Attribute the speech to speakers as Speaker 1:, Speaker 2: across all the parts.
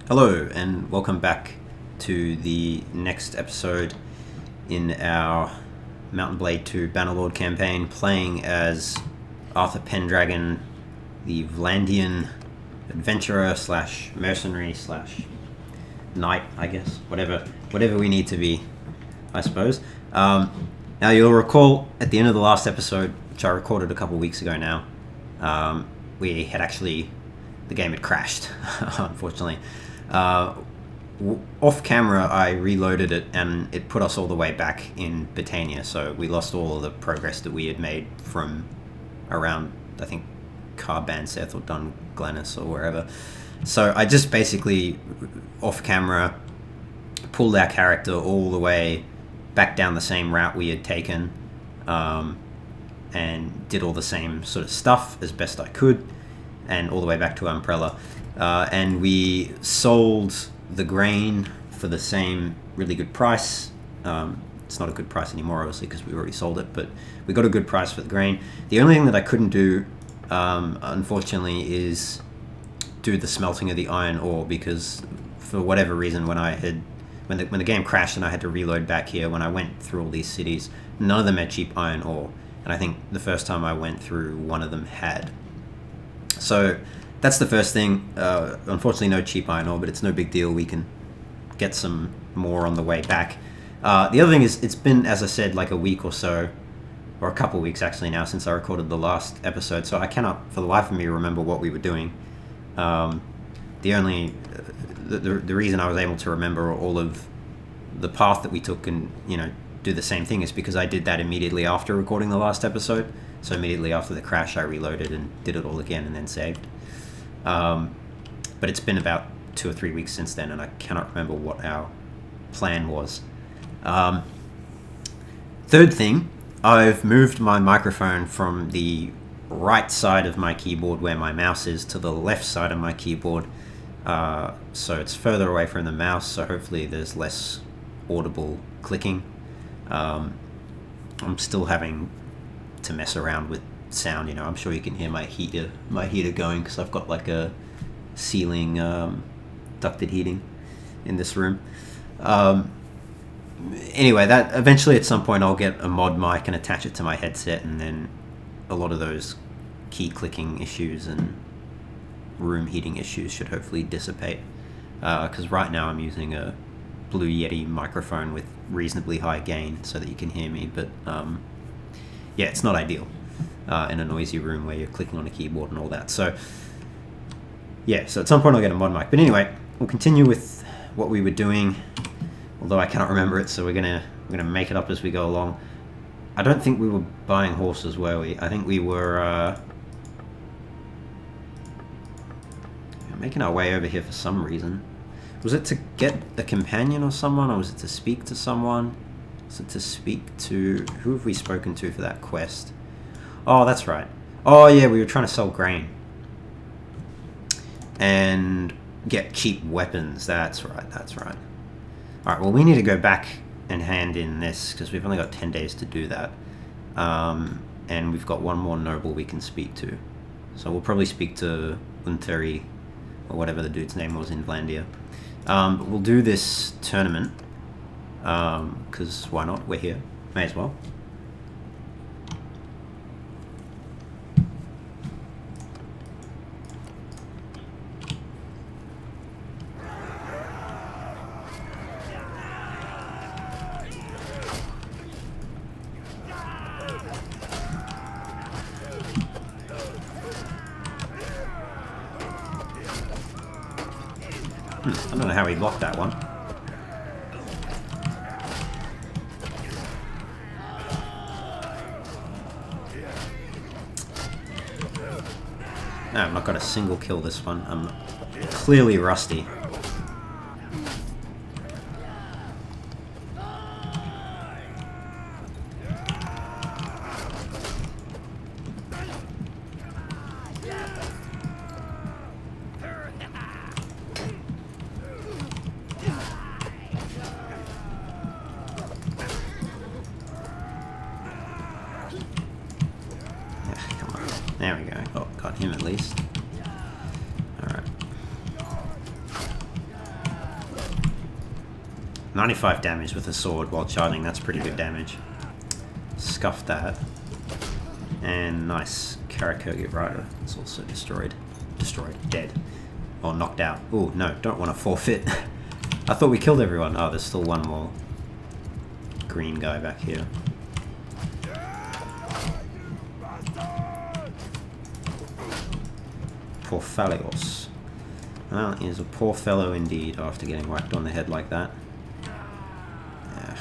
Speaker 1: Hello and welcome back to the next episode in our Mountain Blade 2 Bannerlord campaign, playing as Arthur Pendragon, the Vlandian adventurer slash mercenary slash knight, I guess, whatever we need to be, I suppose. Now you'll recall at the end of the last episode, which I recorded a couple weeks ago now, we had actually, the game had crashed, unfortunately. Off camera I reloaded it and it put us all the way back in Britannia, so we lost all of the progress that we had made from around, I think, Carbanseth or Dunglennis or wherever. So I just basically, off camera, pulled our character all the way back down the same route we had taken, and did all the same sort of stuff as best I could, and all the way back to Umbrella. And we sold the grain for the same really good price. It's not a good price anymore, obviously, because we already sold it, but we got a good price for the grain. The only thing that I couldn't do, unfortunately, is do the smelting of the iron ore, because for whatever reason, when the game crashed and I had to reload back here, when I went through all these cities, none of them had cheap iron ore. And I think the first time I went through, one of them had. So that's the first thing. Unfortunately, no cheap iron ore, but it's no big deal. We can get some more on the way back. The other thing is, it's been, as I said, like a week or so, or a couple of weeks actually now, since I recorded the last episode, so I cannot for the life of me remember what we were doing. The reason I was able to remember all of the path that we took and, do the same thing is because I did that immediately after recording the last episode. So immediately after the crash, I reloaded and did it all again and then saved. But it's been about 2 or 3 weeks since then, and I cannot remember what our plan was. Third thing, I've moved my microphone from the right side of my keyboard where my mouse is to the left side of my keyboard. So it's further away from the mouse, so hopefully there's less audible clicking. I'm still having to mess around with sound. I'm sure you can hear my heater going, because I've got like a ceiling ducted heating in this room. Anyway, that eventually at some point I'll get a mod mic and attach it to my headset, and then a lot of those key clicking issues and room heating issues should hopefully dissipate, because right now I'm using a Blue Yeti microphone with reasonably high gain so that you can hear me, but yeah, it's not ideal in a noisy room where you're clicking on a keyboard and all that. So yeah, so at some point I'll get a mod mic. But anyway, we'll continue with what we were doing, although I cannot remember it, so we're gonna make it up as we go along. I don't think we were buying horses, were we? I think we were making our way over here for some reason. Was it to get a companion or someone, or was it to speak to someone? Was it to speak to... Who have we spoken to for that quest? Oh, that's right. Oh, yeah, we were trying to sell grain. And get cheap weapons. That's right. Alright, well, we need to go back and hand in this, because we've only got 10 days to do that. And we've got one more noble we can speak to. So we'll probably speak to Unteri, or whatever the dude's name was in Vlandia. But we'll do this tournament, because why not? We're here. May as well. I don't know how he blocked that one. No, I've not got a single kill this one. I'm clearly rusty. There we go. Oh, got him at least. Alright. 95 damage with a sword while charging, that's pretty good damage. Scuff that. And nice. Karakurgit Rider. It's also destroyed. Dead. Or knocked out. Oh, no, don't want to forfeit. I thought we killed everyone. Oh, there's still one more green guy back here. Porphalios. Well, he is a poor fellow indeed after getting whacked on the head like that. Yeah.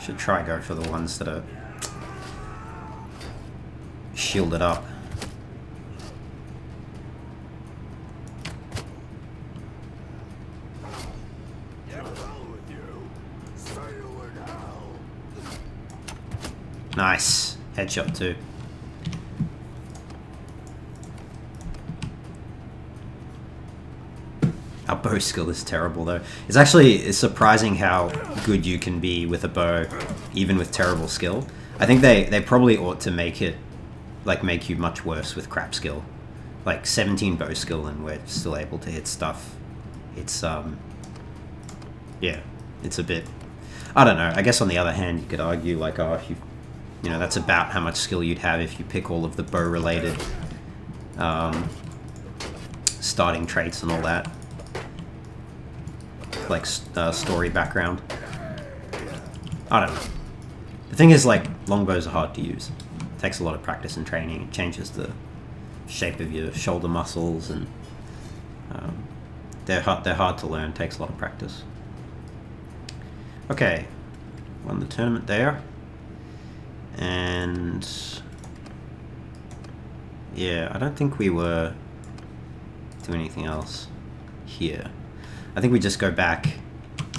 Speaker 1: Should try go for the ones that are shielded up. Nice. Headshot too. Our bow skill is terrible though. It's surprising how good you can be with a bow, even with terrible skill. I think they probably ought to make it, like, make you much worse with crap skill. Like 17 bow skill and we're still able to hit stuff. It's, yeah, it's a bit, I don't know. I guess on the other hand, you could argue like, oh, if you know, that's about how much skill you'd have if you pick all of the bow-related starting traits and all that. Like, story background. I don't know. The thing is, like, longbows are hard to use. It takes a lot of practice and training. It changes the shape of your shoulder muscles, and they're hard to learn. It takes a lot of practice. Okay. Won the tournament there. And yeah, I don't think we were doing anything else here. I think we just go back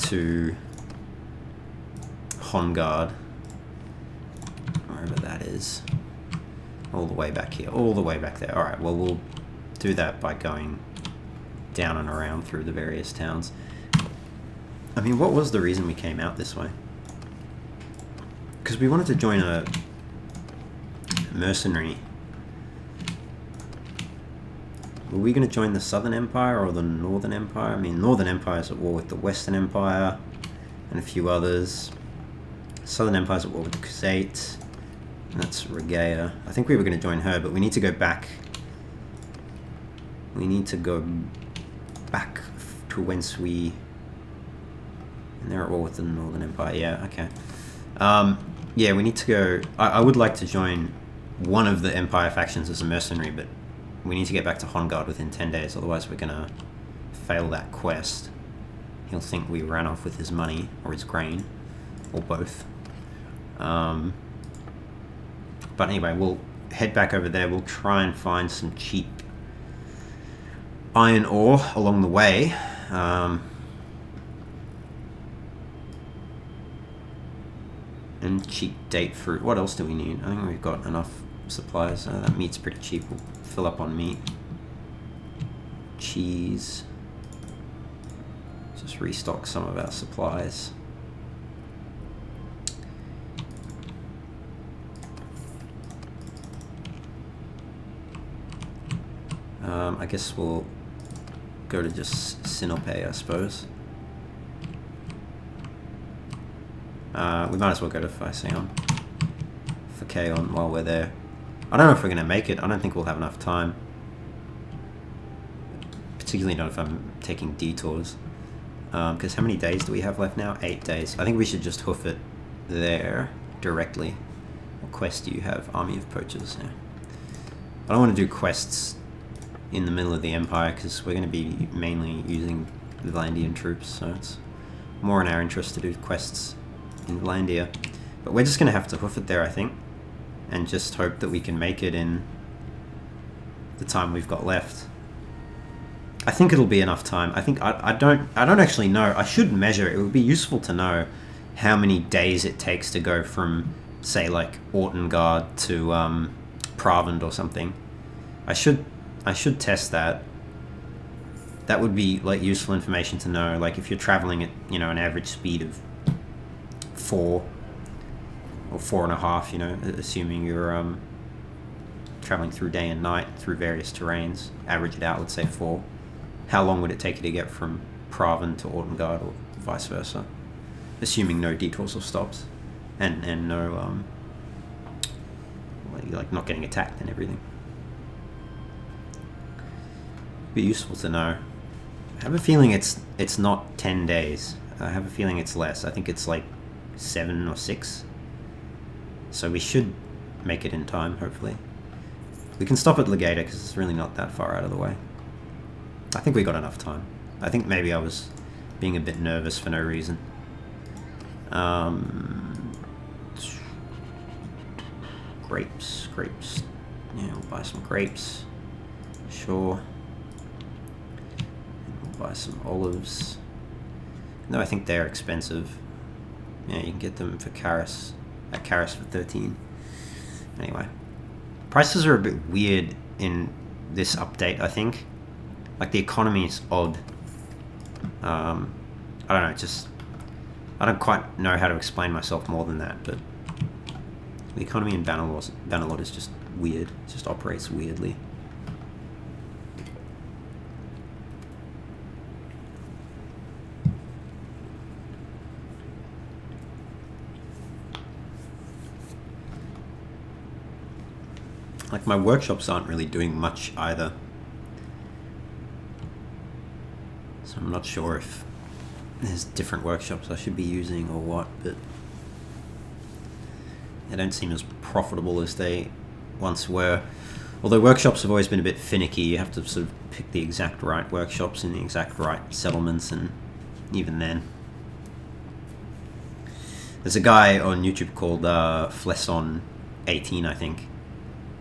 Speaker 1: to Hongard, wherever that is. All the way back here, all the way back there. Alright, well, we'll do that by going down and around through the various towns. I mean, what was the reason we came out this way? Because we wanted to join a mercenary. Were we going to join the Southern Empire or the Northern Empire? I mean, Northern Empire is at war with the Western Empire and a few others. Southern Empire is at war with the Khuzaits. That's Regaia. I think we were going to join her, but we need to go back. We need to go back to whence we... And they're at war with the Northern Empire. Yeah, okay. Yeah, we need to go... I would like to join one of the Empire factions as a mercenary, but we need to get back to Hongard within 10 days, otherwise we're going to fail that quest. He'll think we ran off with his money, or his grain, or both. But anyway, we'll head back over there. We'll try and find some cheap iron ore along the way. And cheap date fruit. What else do we need? I think we've got enough supplies. That meat's pretty cheap. We'll fill up on meat. Cheese. Just restock some of our supplies. I guess we'll go to just Sinope, I suppose. We might as well go to Physeon for Kaon while we're there. I don't know if we're going to make it. I don't think we'll have enough time. Particularly not if I'm taking detours. Because how many days do we have left now? 8 days. I think we should just hoof it there directly. What quest do you have? Army of Poachers. Yeah. I don't want to do quests in the middle of the Empire because we're going to be mainly using the Vlandian troops, so it's more in our interest to do quests in Vlandia. But we're just going to have to hoof it there, I think, and just hope that we can make it in the time we've got left. I think it'll be enough time. I think I don't actually know. I should measure it. It would be useful to know how many days it takes to go from, say, like Ortengard to Pravand or something. I should test that. That would be like useful information to know. Like if you're traveling at, you know, an average speed of 4 or 4.5, you know, assuming you're traveling through day and night through various terrains, average it out, let's say 4. How long would it take you to get from Praven to Ortengard or vice versa? Assuming no detours or stops. And no, like not getting attacked and everything. Be useful to know. I have a feeling it's not 10 days. I have a feeling it's less. I think it's like 7 or 6. So we should make it in time, hopefully. We can stop at Legata because it's really not that far out of the way. I think we got enough time. I think maybe I was being a bit nervous for no reason. Grapes. Yeah, we'll buy some grapes. Sure. We'll buy some olives. No, I think they're expensive. Yeah, you can get them for Karis. At Karis for 13. Anyway. Prices are a bit weird in this update, I think. Like, the economy is odd. I don't know, just... I don't quite know how to explain myself more than that, but... The economy in Bannerlord is just weird. It just operates weirdly. Like, my workshops aren't really doing much either. So I'm not sure if there's different workshops I should be using or what, but they don't seem as profitable as they once were. Although workshops have always been a bit finicky, you have to sort of pick the exact right workshops in the exact right settlements, and even then. There's a guy on YouTube called Flesson18, I think.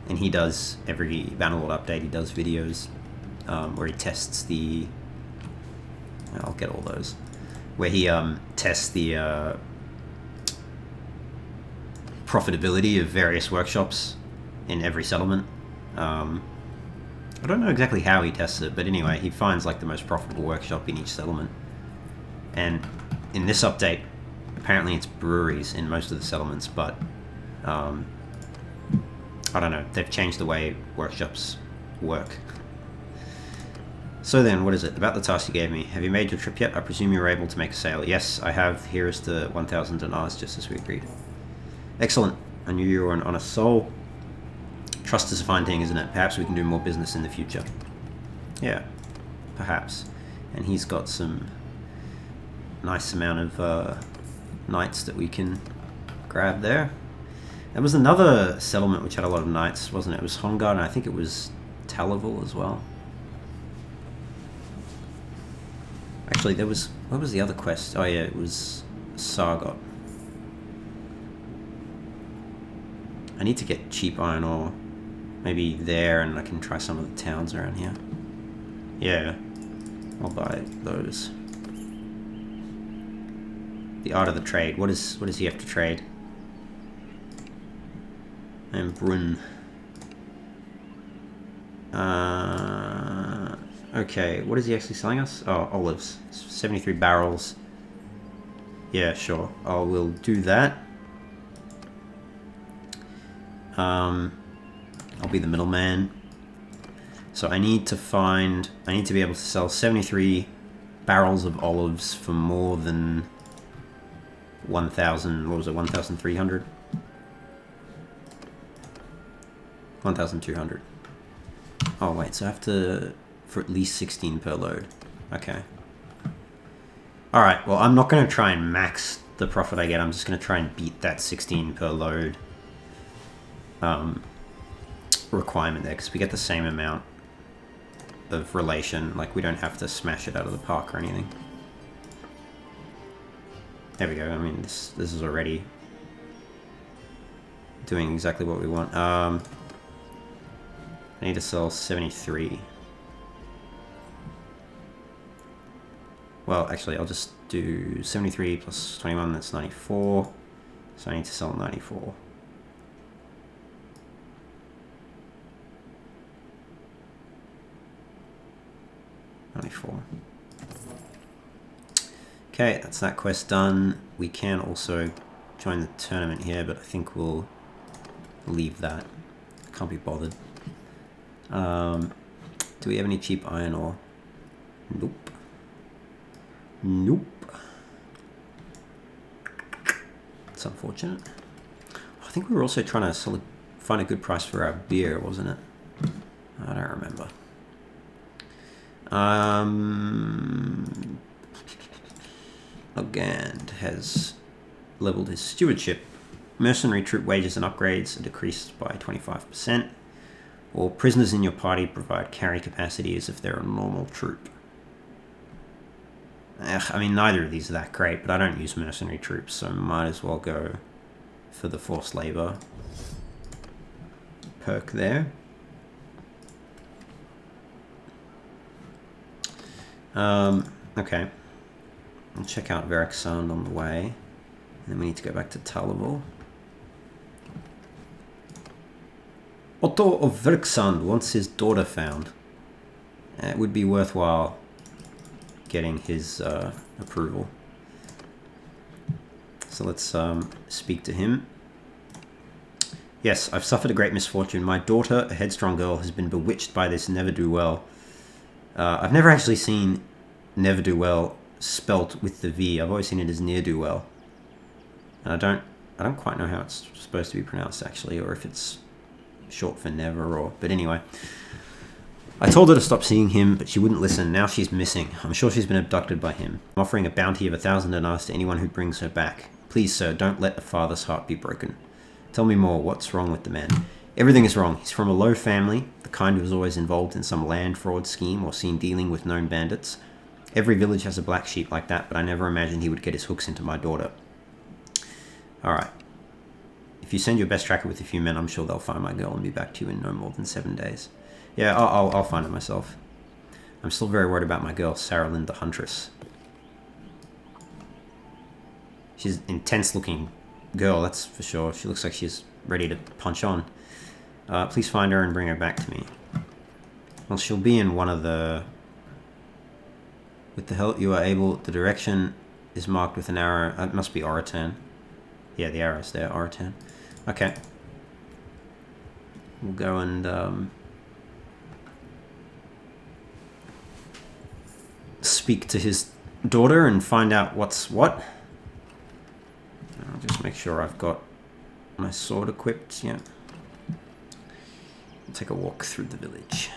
Speaker 1: And he does, every Bannerlord update, he does videos where he tests the... I'll get all those. Where he tests the profitability of various workshops in every settlement. I don't know exactly how he tests it, but anyway, he finds like the most profitable workshop in each settlement. And in this update, apparently it's breweries in most of the settlements, but... I don't know, they've changed the way workshops work. So then, what is it? About the task you gave me. Have you made your trip yet? I presume you were able to make a sale. Yes, I have. Here is the 1,000 dinars, just as we agreed. Excellent. I knew you were an honest soul. Trust is a fine thing, isn't it? Perhaps we can do more business in the future. Yeah, perhaps. And he's got some nice amount of knights that we can grab there. There was another settlement which had a lot of knights, wasn't it? It was Hongard, and I think it was Talaval as well. Actually, there was... What was the other quest? Oh yeah, it was Sargot. I need to get cheap iron ore. Maybe there, and I can try some of the towns around here. Yeah, I'll buy those. The art of the trade. What does he have to trade? And Brun. Okay, what is he actually selling us? Oh, olives. 73 barrels. Yeah, sure. I will do that. I'll be the middleman. So I need to be able to sell 73 barrels of olives for more than 1,000, what was it, 1,300? 1,200. Oh wait, so I have to, for at least 16 per load. Okay. Alright, well I'm not going to try and max the profit I get, I'm just going to try and beat that 16 per load requirement there, because we get the same amount of relation, like we don't have to smash it out of the park or anything. There we go, I mean this is already doing exactly what we want. I need to sell 73. Well, actually, I'll just do 73 plus 21, that's 94. So I need to sell 94. Okay, that's that quest done. We can also join the tournament here, but I think we'll leave that. Can't be bothered. Do we have any cheap iron ore? Nope. Nope. It's unfortunate. I think we were also trying to find a good price for our beer, wasn't it? I don't remember. Ogand has leveled his stewardship. Mercenary troop wages and upgrades are decreased by 25%. All prisoners in your party provide carry capacity as if they're a normal troop. I mean, neither of these are that great, but I don't use mercenary troops, so might as well go for the forced labor perk there. Okay. I'll check out Verexand on the way. And then we need to go back to Talaval. Otto of Verexand wants his daughter found. It would be worthwhile getting his approval. So let's speak to him. Yes, I've suffered a great misfortune. My daughter, a headstrong girl, has been bewitched by this ne'er-do-well. I've never actually seen ne'er-do-well spelt with the V. I've always seen it as ne'er-do-well. And I don't quite know how it's supposed to be pronounced actually, or if it's short for never, or... But anyway, I told her to stop seeing him, but she wouldn't listen. Now she's missing. I'm sure she's been abducted by him. I'm offering a bounty of 1,000 dinars to anyone who brings her back. Please, sir, don't let the father's heart be broken. Tell me more. What's wrong with the man? Everything is wrong. He's from a low family, the kind who was always involved in some land fraud scheme or seen dealing with known bandits. Every village has a black sheep like that, but I never imagined he would get his hooks into my daughter. Alright. If you send your best tracker with a few men, I'm sure they'll find my girl and be back to you in no more than 7 days. Yeah, I'll find it myself. I'm still very worried about my girl, Saralyn the Huntress. She's an intense looking girl, that's for sure. She looks like she's ready to punch on. Please find her and bring her back to me. Well, she'll be in one of the... With the help you are able... The direction is marked with an arrow. It must be Oratan. Yeah, the arrow's there, Oratan. Okay. We'll go and... speak to his daughter and find out what's what. I'll just make sure I've got my sword equipped. Yeah. Take a walk through the village.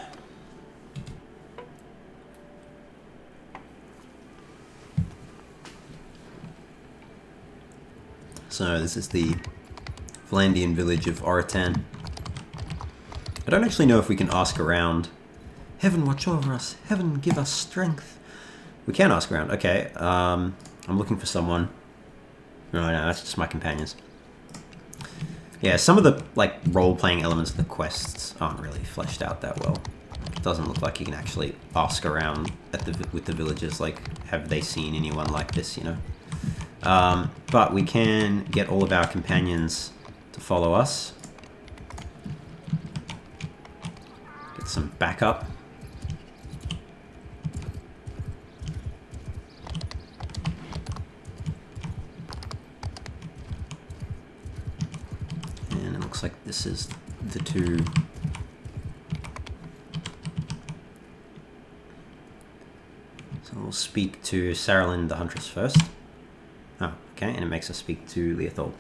Speaker 1: So this is the Flandian Village of Oratan. I don't actually know if we can ask around. Heaven watch over us. Heaven give us strength. We can ask around. Okay. I'm looking for someone. No, that's just my companions. Yeah, some of the like role-playing elements of the quests aren't really fleshed out that well. It doesn't look like you can actually ask around at with the villagers, like, have they seen anyone like this, you know? But we can get all of our companions to follow us. Get some backup. Looks like this is the two. So we'll speak to Saralyn the Huntress first. Oh, okay, and it makes us speak to Leothold.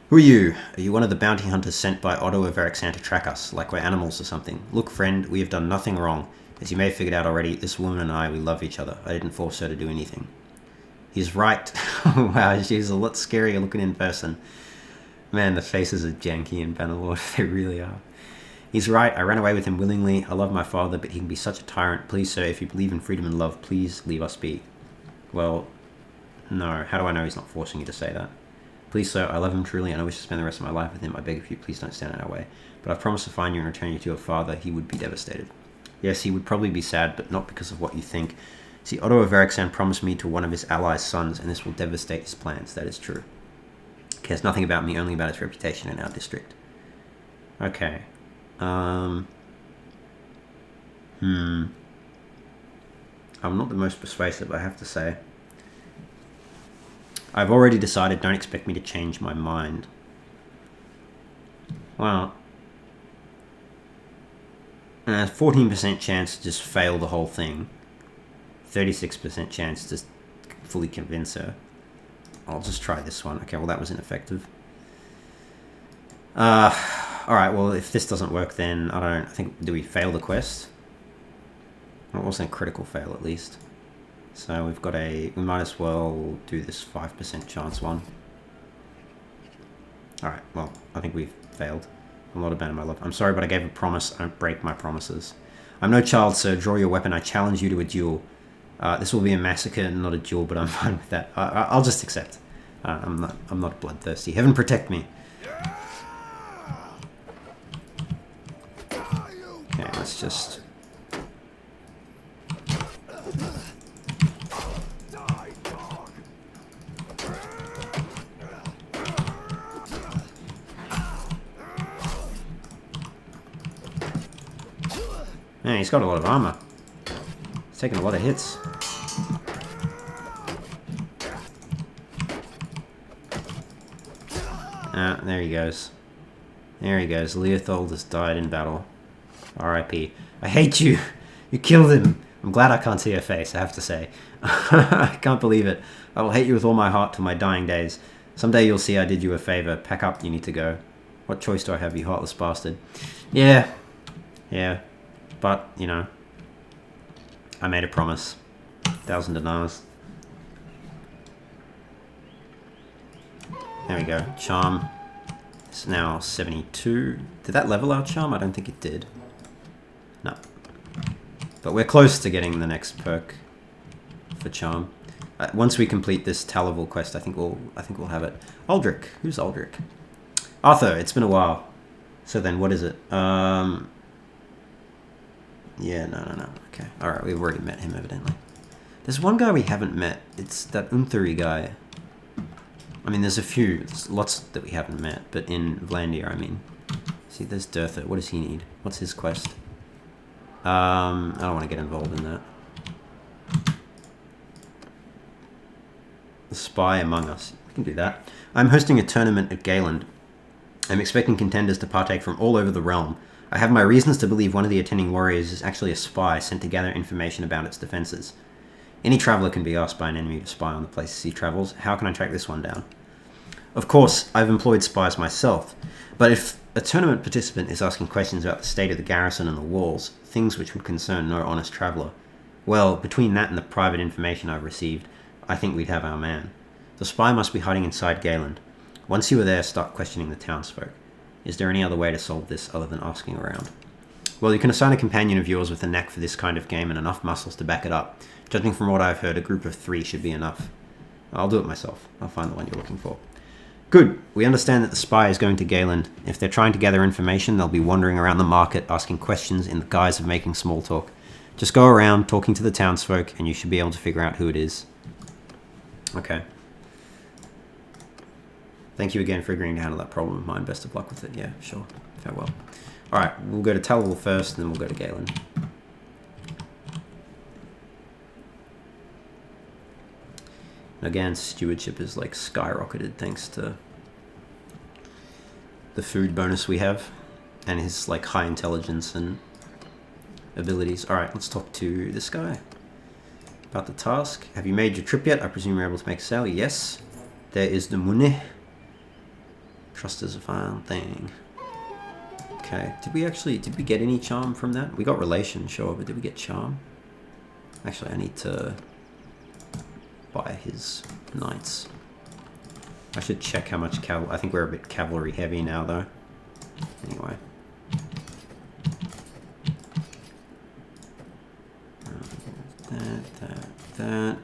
Speaker 1: Who are you? Are you one of the bounty hunters sent by Otto of Verexand to track us, like we're animals or something? Look, friend, we have done nothing wrong. As you may have figured out already, this woman and I, we love each other. I didn't force her to do anything. He's right. Wow, she's a lot scarier looking in person. Man, the faces are janky in Bannerlord. They really are. He's right. I ran away with him willingly. I love my father, but he can be such a tyrant. Please, sir, if you believe in freedom and love, please leave us be. Well, no. How do I know he's not forcing you to say that? Please, sir, I love him truly, and I wish to spend the rest of my life with him. I beg of you, please don't stand in our way. But I've promised to find you and return you to your father. He would be devastated. Yes, he would probably be sad, but not because of what you think. See, Otto of Verexand promised me to one of his allies' sons, and this will devastate his plans. That is true. Cares nothing about me, only about his reputation in our district. Okay. I'm not the most persuasive, I have to say. I've already decided, don't expect me to change my mind. Well. 14% chance to just fail the whole thing. 36% chance to fully convince her. I'll just try this one. Okay, well that was ineffective. Alright, well if this doesn't work then I think, do we fail the quest? Well, it wasn't a critical fail at least. So we've got we might as well do this 5% chance one. Alright, well, I think we've failed. I'm not abandoned my love. I'm sorry, but I gave a promise. I don't break my promises. I'm no child, sir. Draw your weapon. I challenge you to a duel. This will be a massacre, not a duel, but I'm fine with that. I'll just accept. I'm not bloodthirsty. Heaven protect me. Okay, let's just... Man, he's got a lot of armor. He's taking a lot of hits. Ah, there he goes. There he goes. Leothold has died in battle. R.I.P. I hate you! You killed him! I'm glad I can't see her face, I have to say. I can't believe it. I will hate you with all my heart till my dying days. Someday you'll see I did you a favor. Pack up, you need to go. What choice do I have, you heartless bastard? Yeah. Yeah. But, you know, I made a promise. 1,000 dinars. There we go. Charm. It's now 72. Did that level our charm? I don't think it did. No. But we're close to getting the next perk for charm. Once we complete this Talavul quest, I think we'll have it. Aldrich. Who's Aldrich? Arthur. It's been a while. So then, what is it? Yeah, no. Okay. Alright, we've already met him, evidently. There's one guy we haven't met. It's that Unthuri guy. I mean, there's lots that we haven't met, but in Vlandia, I mean. See, there's Durtha. What does he need? What's his quest? I don't want to get involved in that. The Spy Among Us. We can do that. I'm hosting a tournament at Galen. I'm expecting contenders to partake from all over the realm. I have my reasons to believe one of the attending warriors is actually a spy sent to gather information about its defenses. Any traveller can be asked by an enemy to spy on the places he travels. How can I track this one down? Of course, I've employed spies myself, but if a tournament participant is asking questions about the state of the garrison and the walls, things which would concern no honest traveller, well, between that and the private information I've received, I think we'd have our man. The spy must be hiding inside Galen. Once you are there, start questioning the townsfolk. Is there any other way to solve this other than asking around? Well, you can assign a companion of yours with a knack for this kind of game and enough muscles to back it up. Judging from what I've heard, a group of 3 should be enough. I'll do it myself. I'll find the one you're looking for. Good. We understand that the spy is going to Galen. If they're trying to gather information, they'll be wandering around the market, asking questions in the guise of making small talk. Just go around, talking to the townsfolk, and you should be able to figure out who it is. Okay. Thank you again for agreeing to handle that problem of mine. Best of luck with it. Yeah, sure. Farewell. Alright, we'll go to Talavul first, and then we'll go to Galen. Again, stewardship is like skyrocketed thanks to the food bonus we have and his like high intelligence and abilities. Alright, let's talk to this guy about the task. Have you made your trip yet? I presume you're able to make a sale. Yes. There is the money. Trust is a fine thing. Okay, did we get any charm from that? We got relation, sure, but did we get charm? Actually, I need to buy his knights. I should check how much cavalry. I think we're a bit cavalry heavy now, though. Anyway. That.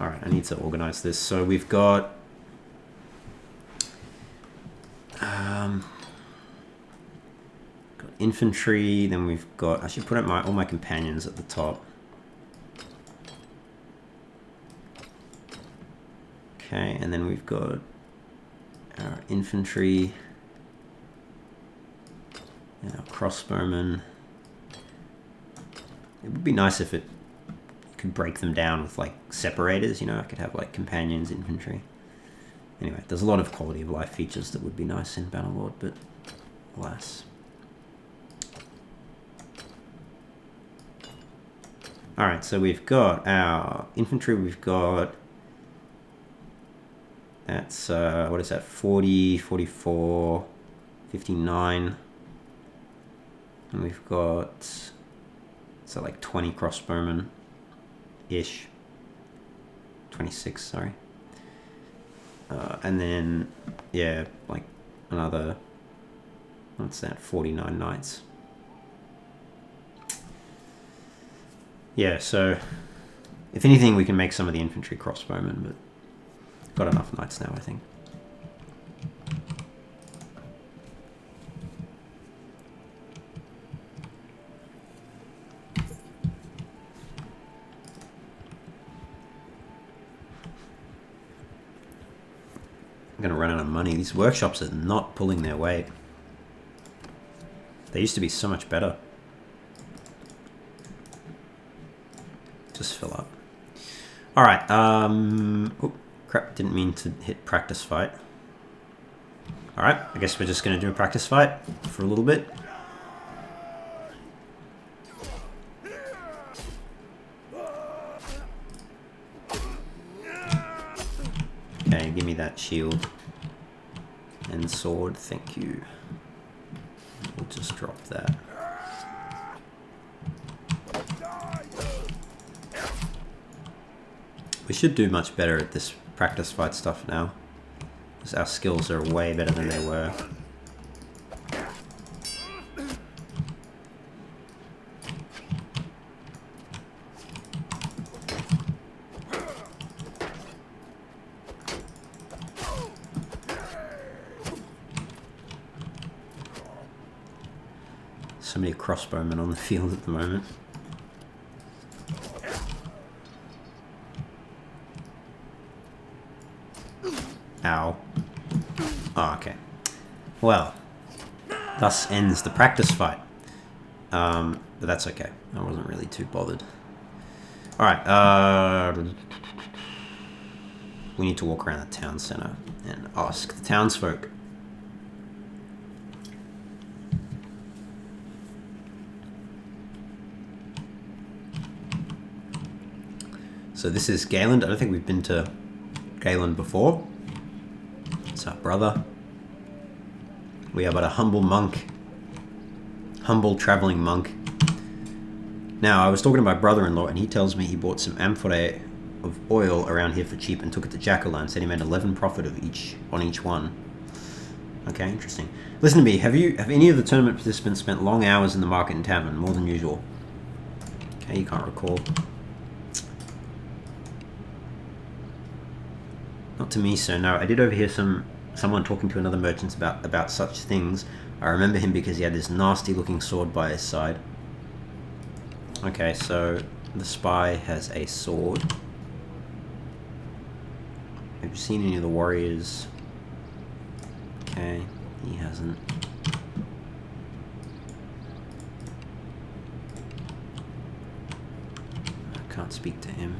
Speaker 1: Alright, I need to organize this. So we've got... got infantry, then we've got... I should put up all my companions at the top. Okay, and then we've got our infantry and our crossbowmen. It would be nice if it could break them down with like separators, you know, I could have like companions, infantry. Anyway, there's a lot of quality of life features that would be nice in Bannerlord, but alas. Alright, so we've got our infantry, we've got... That's, what is that, 40, 44, 59. And we've got, so like 20 crossbowmen-ish. 26, sorry. And then, yeah, like another, what's that, 49 knights. Yeah, so if anything, we can make some of the infantry crossbowmen, but got enough knights now, I think. I'm going to run out of money. These workshops are not pulling their weight. They used to be so much better. Just fill up. Alright, oh, crap, didn't mean to hit practice fight. Alright, I guess we're just going to do a practice fight for a little bit. Okay, give me that shield and sword, thank you. We'll just drop that. We should do much better at this practice fight stuff now, because our skills are way better than they were. So many crossbowmen on the field at the moment. Ow. Oh, okay. Well, thus ends the practice fight. But that's okay. I wasn't really too bothered. Alright, we need to walk around the town centre and ask the townsfolk. So this is Galen. I don't think we've been to Galen before. It's our brother. We are but a humble monk. Humble travelling monk. Now, I was talking to my brother-in-law, and he tells me he bought some amphorae of oil around here for cheap and took it to Jacqueline. Said he made 11 profit on each one. Okay, interesting. Listen to me. Have any of the tournament participants spent long hours in the market and tavern, more than usual? Okay, you can't recall. Not to me, sir, no. I did overhear someone talking to another merchant about such things. I remember him because he had this nasty-looking sword by his side. Okay, so the spy has a sword. Have you seen any of the warriors? Okay, he hasn't. I can't speak to him.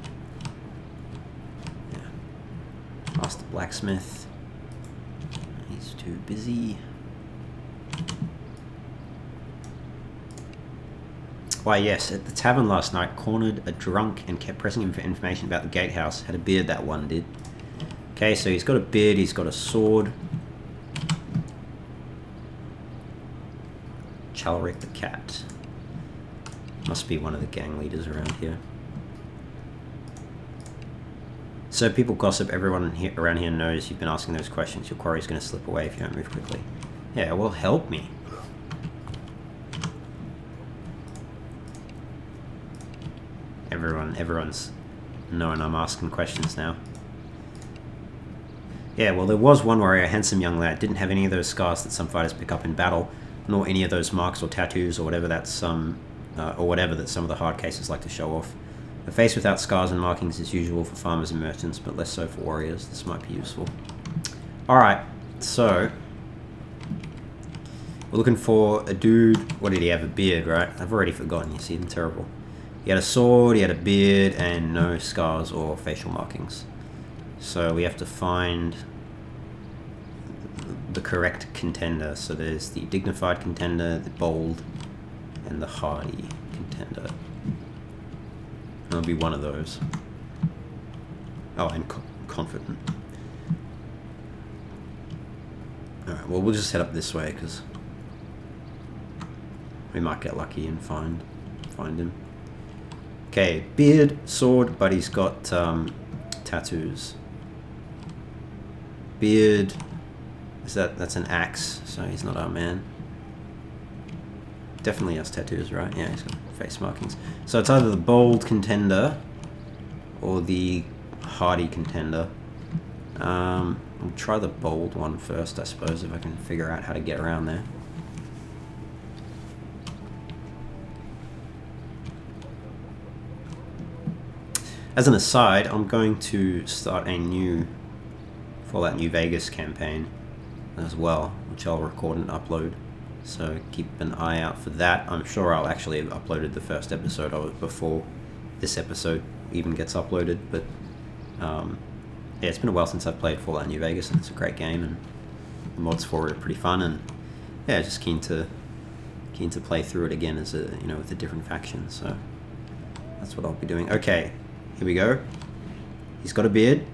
Speaker 1: Ask the blacksmith. He's too busy. Why, yes, at the tavern last night, cornered a drunk and kept pressing him for information about the gatehouse. Had a beard, that one did. Okay, so he's got a beard, he's got a sword. Chalric the cat. Must be one of the gang leaders around here. So people gossip, everyone around here knows you've been asking those questions. Your quarry's going to slip away if you don't move quickly. Yeah, well, help me. Everyone's knowing I'm asking questions now. Yeah, well, there was one warrior, a handsome young lad, didn't have any of those scars that some fighters pick up in battle, nor any of those marks or tattoos or whatever that some of the hard cases like to show off. A face without scars and markings is usual for farmers and merchants, but less so for warriors. This might be useful. Alright, so we're looking for a dude. What did he have? A beard, right? I've already forgotten, you see, I'm terrible. He had a sword, he had a beard, and no scars or facial markings. So we have to find the correct contender. So there's the dignified contender, the bold, and the hardy contender. I'll be one of those. Oh, and confident. Alright, well, we'll just head up this way, because we might get lucky and find him. Okay, beard, sword, but he's got tattoos. Beard, that's an axe, so he's not our man. Definitely has tattoos, right? Yeah, he's got face markings. So it's either the bold contender or the hardy contender. I'll try the bold one first, I suppose, if I can figure out how to get around there. As an aside, I'm going to start a new Fallout New Vegas campaign as well, which I'll record and upload. So keep an eye out for that. I'm sure I'll actually have uploaded the first episode of it before this episode even gets uploaded. But yeah, it's been a while since I've played Fallout New Vegas, and it's a great game, and the mods for it are pretty fun. And yeah, just keen to play through it again as a with a different faction. So that's what I'll be doing. Okay, here we go. He's got a beard.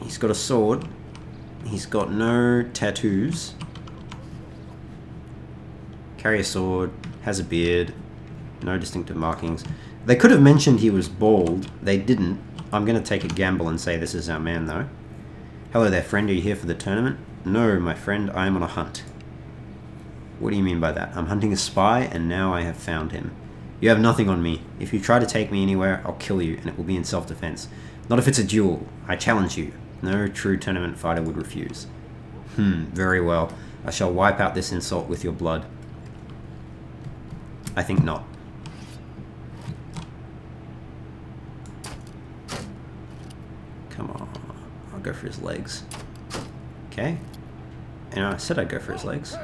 Speaker 1: He's got a sword. He's got no tattoos. Carry a sword, has a beard, no distinctive markings. They could have mentioned he was bald. They didn't. I'm going to take a gamble and say this is our man, though. Hello there, friend. Are you here for the tournament? No, my friend. I am on a hunt. What do you mean by that? I'm hunting a spy, and now I have found him. You have nothing on me. If you try to take me anywhere, I'll kill you, and it will be in self-defense. Not if it's a duel. I challenge you. No true tournament fighter would refuse. Very well. I shall wipe out this insult with your blood. I think not. Come on. I'll go for his legs. Okay. And I said I'd go for his legs.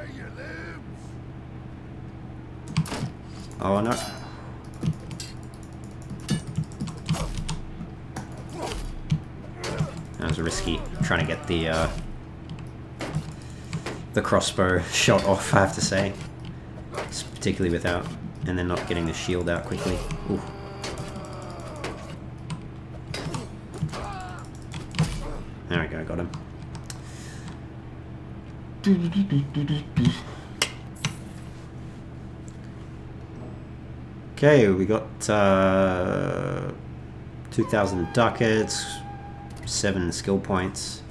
Speaker 1: Oh no. That was risky, trying to get the crossbow shot off, I have to say. Particularly without, and then not getting the shield out quickly. Ooh. There we go, got him. Okay, we got 2,000 ducats, 7 skill points,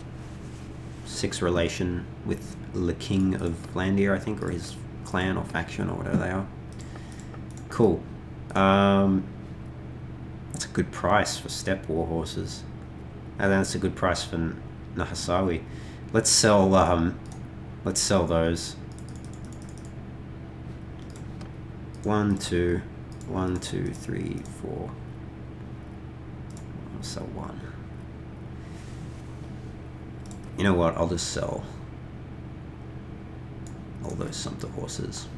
Speaker 1: 6 relation with the King of Vlandian, I think, or his clan or faction or whatever they are. Cool. That's a good price for steppe war horses. And that's a good price for Nahasawi. Let's sell those. 1, 2, 1, 2, 3, 4. I'll sell 1. You know what? I'll just sell all those sumpter horses.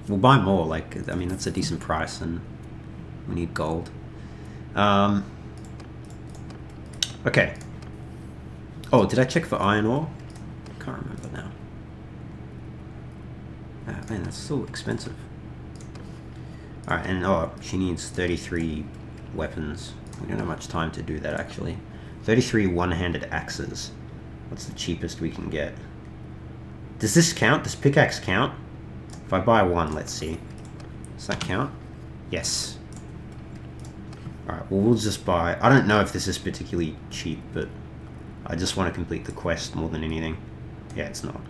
Speaker 1: We'll buy more. Like, I mean, that's a decent price, and we need gold. Okay. Oh, did I check for iron ore? I can't remember now. Ah, man, that's so expensive. Alright, and oh, she needs 33 weapons. We don't have much time to do that, actually. 33 one-handed axes. What's the cheapest we can get? Does this count? Does pickaxe count? If I buy 1, let's see. Does that count? Yes. Alright, well, we'll just buy... I don't know if this is particularly cheap, but I just want to complete the quest more than anything. Yeah, it's not.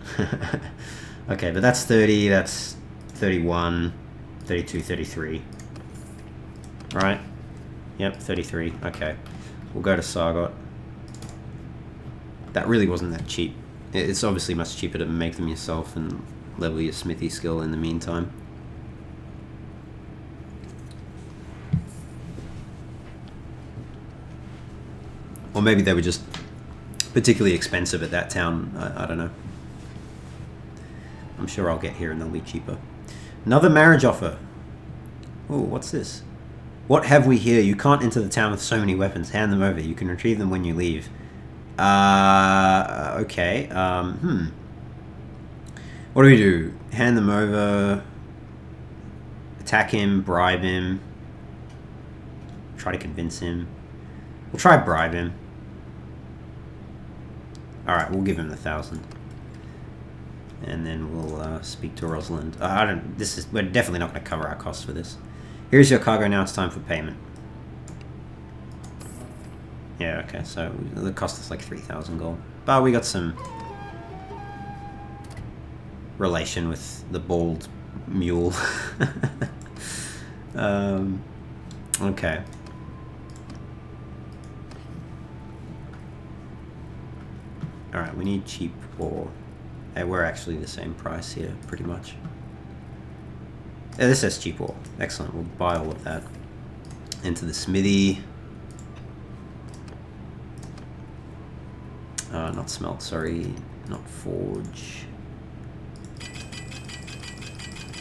Speaker 1: Okay, but that's 30, that's 31, 32, 33. Right? Yep, 33. Okay. We'll go to Sargot. That really wasn't that cheap. It's obviously much cheaper to make them yourself and level your smithy skill in the meantime. Or maybe they were just particularly expensive at that town. I don't know. I'm sure I'll get here and they'll be cheaper. Another marriage offer. Oh, what's this? What have we here? You can't enter the town with so many weapons. Hand them over. You can retrieve them when you leave. Okay. What do we do? Hand them over. Attack him. Bribe him. try to convince him. We'll try to bribe him. Alright, we'll give him the 1,000. And then we'll speak to Rosalind. We're definitely not going to cover our costs for this. Here's your cargo, now it's time for payment. Yeah, okay, so the cost us like 3,000 gold. But we got some relation with the bald mule. Okay. Alright, we need cheap ore. Hey, we're actually the same price here, pretty much. Yeah, this says cheap ore. Excellent, we'll buy all of that. Into the smithy. Not smelt, sorry. Not forge.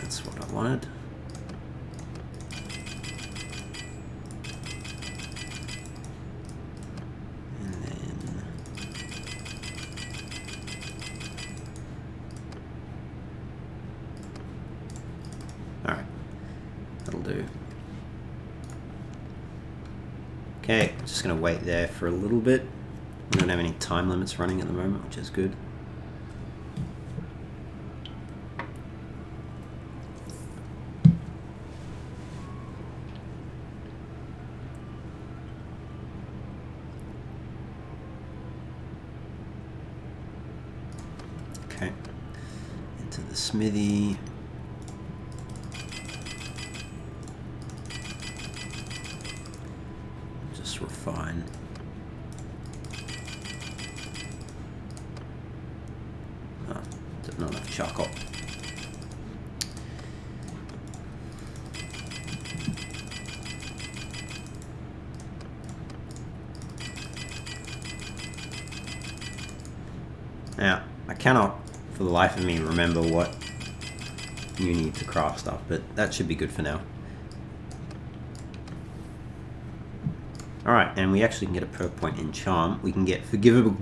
Speaker 1: That's what I wanted. And then... Alright. That'll do. Okay, just going to wait there for a little bit. We don't have any time limits running at the moment, which is good. Okay. Into the smithy. Just refine. Not enough charcoal. Now, I cannot for the life of me remember what you need to craft stuff, but that should be good for now. Alright, and we actually can get a perk point in charm. We can get forgivable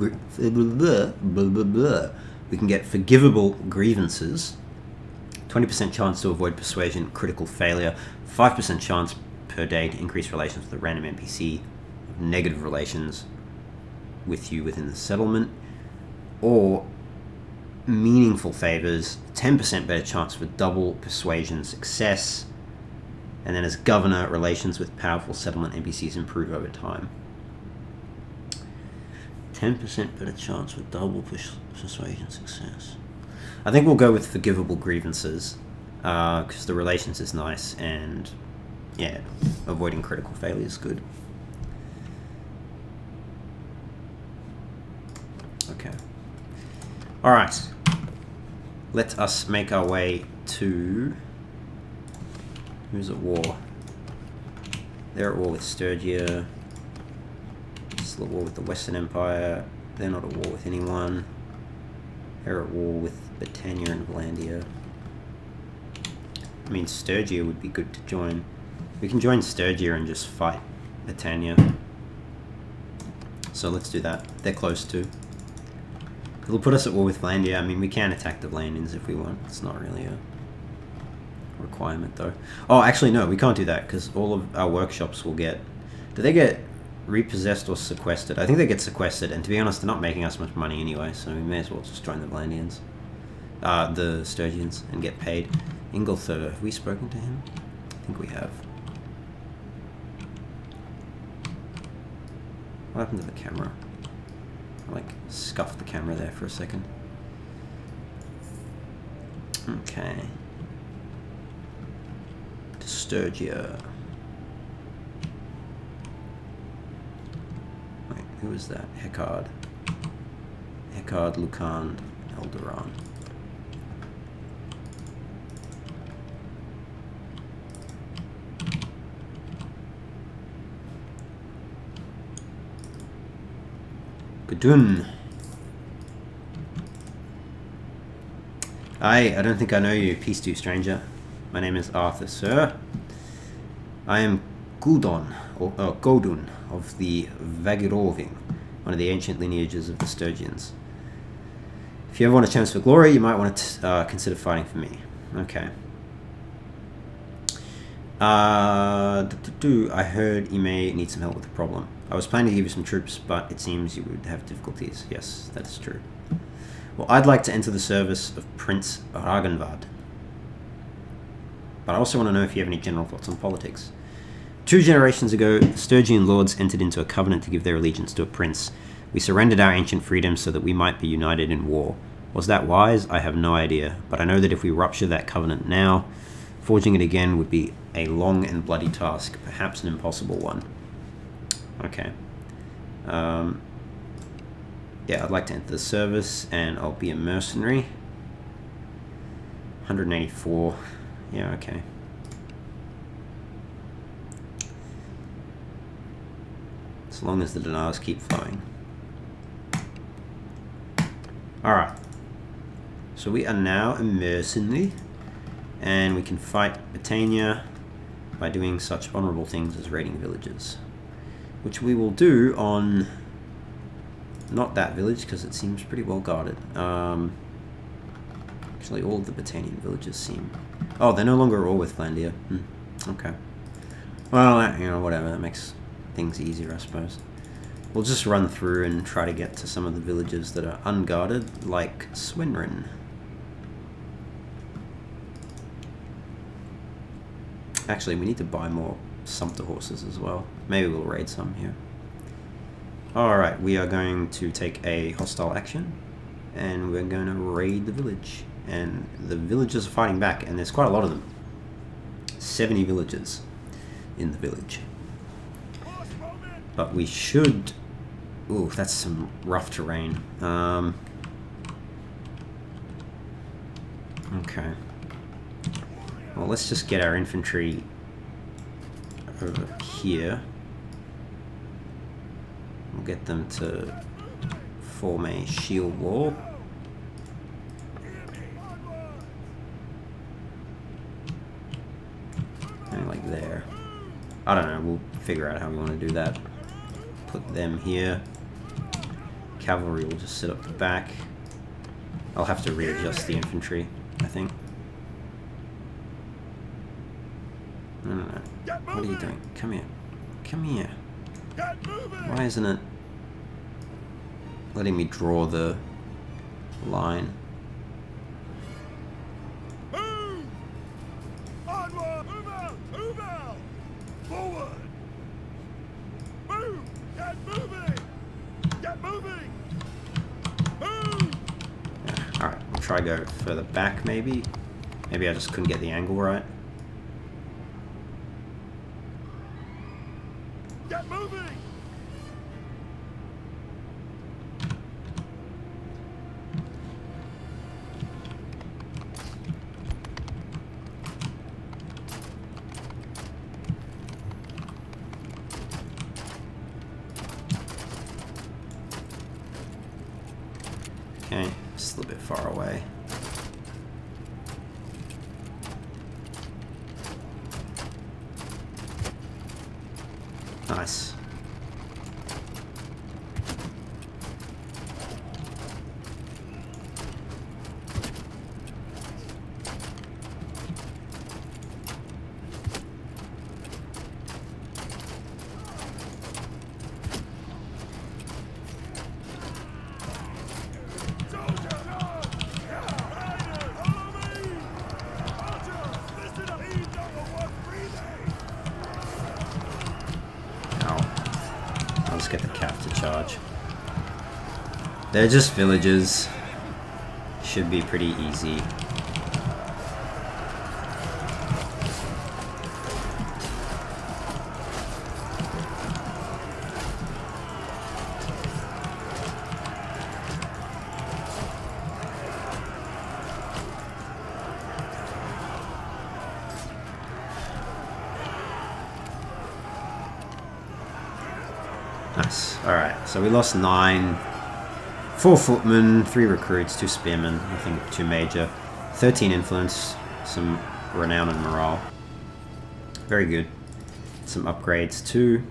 Speaker 1: grievances, 20% chance to avoid persuasion, critical failure, 5% chance per day to increase relations with a random NPC, negative relations with you within the settlement, or meaningful favors, 10% better chance for double persuasion success, and then as governor, relations with powerful settlement NPCs improve over time. 10% better chance for double persuasion success. I think we'll go with forgivable grievances, because the relations is nice, and yeah, avoiding critical failure is good. Okay. Alright. Let us make our way to... Who's at war? They're at war with Sturgia. Still at war with the Western Empire. They're not at war with anyone. They're at war with Britannia and Vlandia. I mean, Sturgia would be good to join. We can join Sturgia and just fight Britannia. So let's do that. They're close to. It'll put us at war with Vlandia. I mean, we can attack the Vlandians if we want. It's not really a requirement, though. Oh, actually, no, we can't do that, because all of our workshops will get... Do they get repossessed or sequestered? I think they get sequestered, and to be honest, they're not making us much money anyway, so we may as well just join the Vlandians. The Sturgians, and get paid. Ingolthur, have we spoken to him? I think we have. What happened to the camera? I, like, scuffed the camera there for a second. Okay. To Sturgia. Wait, who is that? Hekard. Hekard, Lukand, Eldaran. Gudun. I don't think I know you. Peace to you, stranger. My name is Arthur, sir. I am Gudon, or Godun, of the Vagiroving, one of the ancient lineages of the Sturgians. If you ever want a chance for glory, you might want to consider fighting for me. Okay. I heard you may need some help with the problem. I was planning to give you some troops, but it seems you would have difficulties. Yes, that is true. Well, I'd like to enter the service of Prince Ragenvad. But I also want to know if you have any general thoughts on politics. 2 generations ago, the Sturgian lords entered into a covenant to give their allegiance to a prince. We surrendered our ancient freedom so that we might be united in war. Was that wise? I have no idea, but I know that if we rupture that covenant now, forging it again would be a long and bloody task, perhaps an impossible one. Okay. Yeah, I'd like to enter the service, and I'll be a mercenary. 184. Yeah, okay. As long as the dinars keep flowing. Alright. So we are now a mercenary, and we can fight Britannia by doing such honourable things as raiding villages. Which we will do on... not that village, because it seems pretty well guarded. Actually, all of the Britannian villages seem... oh, they're no longer all with Flandia. Okay. Well, you know, whatever. That makes things easier, I suppose. We'll just run through and try to get to some of the villages that are unguarded, like Swinrin. Actually, we need to buy more sumpter horses as well. Maybe we'll raid some here. Alright, we are going to take a hostile action, and we're going to raid the village. And the villagers are fighting back, and there's quite a lot of them. 70 villagers in the village. But we should... ooh, that's some rough terrain. Okay. Well, let's just get our infantry over here. We'll get them to form a shield wall. Maybe like there. I don't know, we'll figure out how we want to do that. Put them here. Cavalry will just sit up the back. I'll have to readjust the infantry, I think. No. What are you doing? Come here. Come here. Why isn't it letting me draw the line?
Speaker 2: Move! Onward! Move out! Move out! Forward! Move! Get moving! Get moving! Move!
Speaker 1: Yeah. Alright, we'll try to go further back maybe. Maybe I just couldn't get the angle right.
Speaker 2: Get moving!
Speaker 1: Okay, just a little bit far away. Nice. Get the cap to charge. They're just villages. Should be pretty easy. Nice. Alright, so we lost 9. 4 footmen, 3 recruits, 2 spearmen, nothing too major. 13 influence, some renown and morale. Very good. Some upgrades too.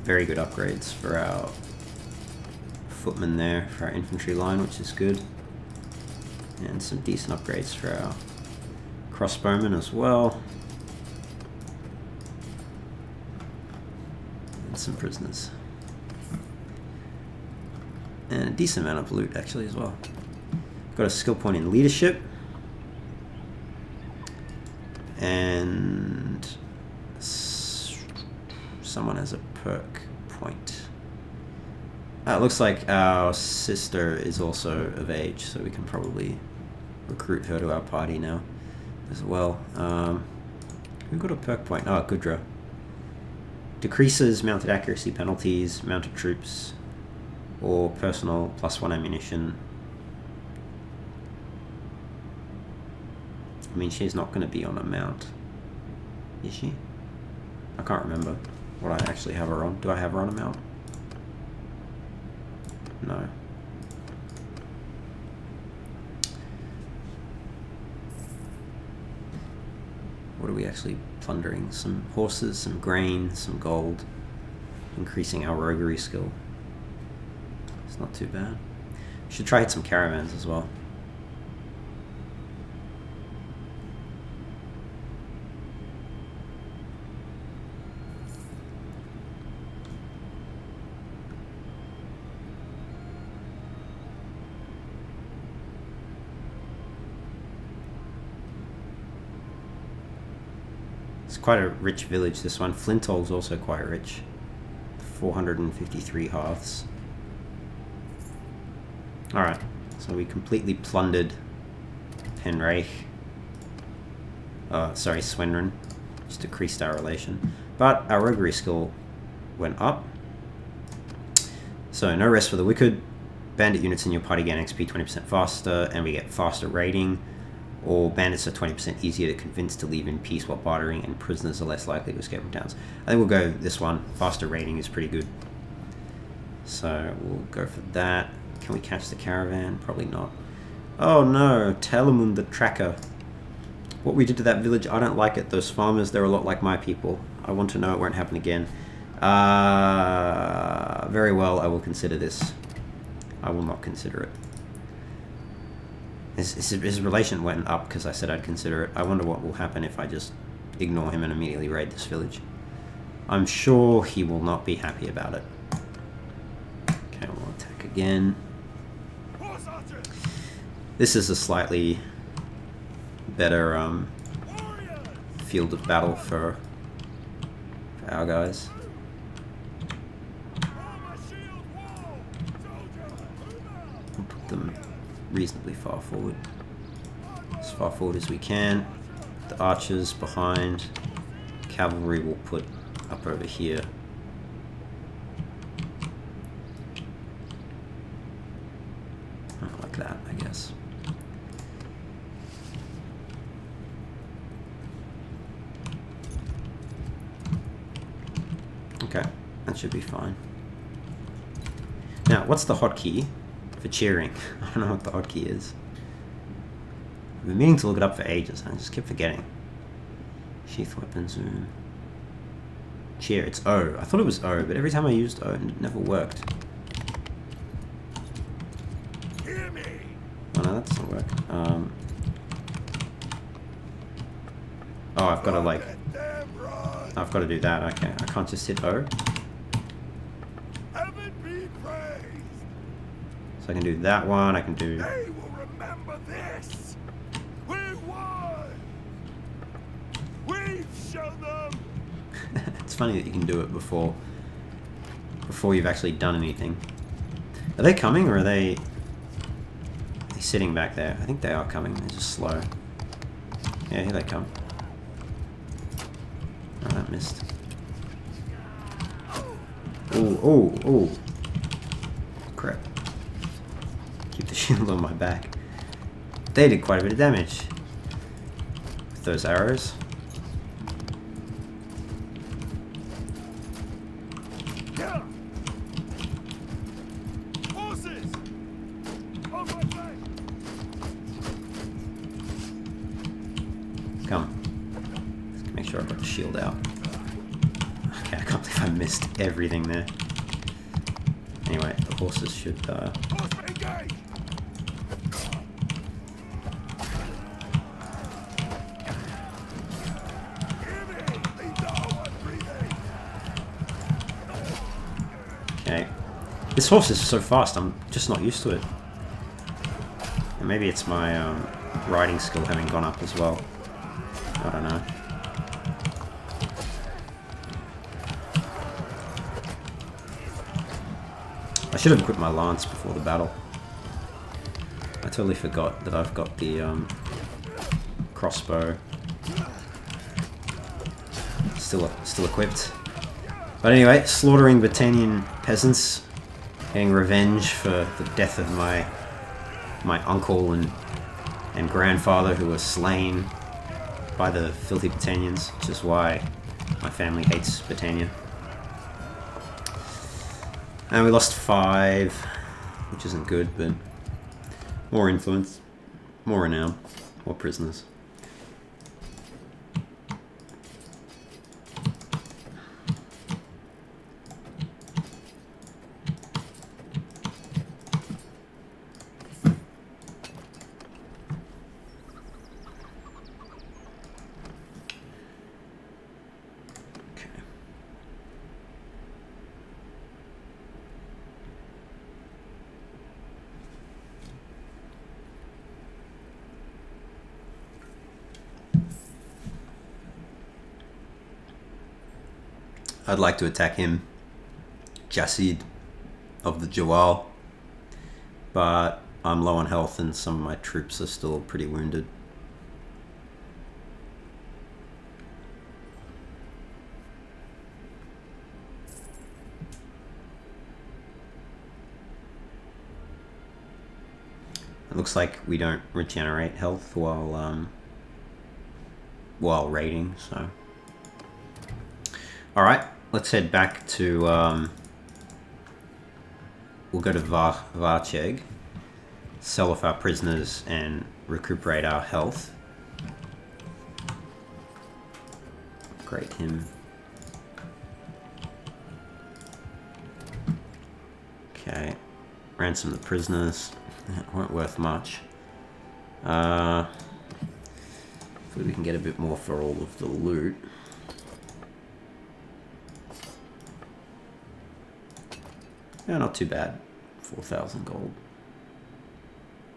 Speaker 1: Very good upgrades for our footmen there, for our infantry line, which is good. And some decent upgrades for our crossbowmen as well. And some prisoners. And a decent amount of loot actually as well. Got a skill point in leadership. And someone has a perk point. It looks like our sister is also of age, so we can probably recruit her to our party now as well. Who got a perk point? Oh, Gudra. Decreases mounted accuracy penalties, mounted troops, or personal +1 ammunition. I mean, she's not going to be on a mount, is she? I can't remember what I actually have her on. Do I have her on a mount? No. What are we actually plundering? Some horses, some grain, some gold. Increasing our roguery skill. It's not too bad. Should try hit some caravans as well. It's quite a rich village, this one. Flintol's also quite rich. 453 hearths. Alright, so we completely plundered Pendragon. Sorry, Swenrin. Just decreased our relation. But our roguery skill went up. So no rest for the wicked. Bandit units in your party gain XP 20% faster, and we get faster raiding. Or bandits are 20% easier to convince to leave in peace while bartering, and prisoners are less likely to escape from towns. I think we'll go this one. Faster raiding is pretty good. So we'll go for that. Can we catch the caravan? Probably not. Oh no, Telemund the Tracker. What we did to that village, I don't like it. Those farmers, they're a lot like my people. I want to know it won't happen again. Very well, I will consider this. I will not consider it. His relation went up because I said I'd consider it. I wonder what will happen if I just ignore him and immediately raid this village. I'm sure he will not be happy about it. Okay, we'll attack again. This is a slightly better field of battle for our guys. We'll put them reasonably far forward. As far forward as we can. The archers behind. Cavalry will put up over here. Like that, I guess. Okay, that should be fine. Now, what's the hotkey for cheering? I don't know what the hotkey is. I've been meaning to look it up for ages, and I just keep forgetting. Sheath weapon zoom. Cheer, it's O. I thought it was O, but every time I used O, it never worked.
Speaker 2: Hear me.
Speaker 1: Oh no, that doesn't work. Oh, I've got to like... I've got to do that, okay. I can't just hit O.
Speaker 2: Heaven be praised.
Speaker 1: So I can do that one, I can do...
Speaker 2: They will remember this. We won. We've shown them.
Speaker 1: It's funny that you can do it before you've actually done anything. Are they coming, or are they sitting back there? I think they are coming. They're just slow. Yeah, here they come. Oh, that missed. Oh, oh, oh. Crap. Keep the shield on my back. They did quite a bit of damage with those arrows.
Speaker 2: Yeah. Horses. On my back.
Speaker 1: Come. Let's make sure I've got the shield out. Okay, I can't believe I missed everything there. Anyway, the horses should...
Speaker 2: Horsemen engage.
Speaker 1: Okay. This horse is so fast, I'm just not used to it. And maybe it's my riding skill having gone up as well. I don't know. I should have equipped my lance before the battle. I totally forgot that I've got the crossbow still equipped. But anyway, slaughtering Battanian peasants, getting revenge for the death of my uncle and grandfather who were slain by the filthy Battanians, which is why my family hates Battania. And we lost 5, which isn't good, but more influence, more renown, more prisoners. I'd like to attack him, Jasid of the Jawal, but I'm low on health and some of my troops are still pretty wounded. It looks like we don't regenerate health while raiding, so... Alright, let's head back to, we'll go to Varcheg, sell off our prisoners and recuperate our health. Upgrade him. Okay, ransom the prisoners. That weren't worth much. Hopefully we can get a bit more for all of the loot. Yeah, not too bad. 4,000 gold.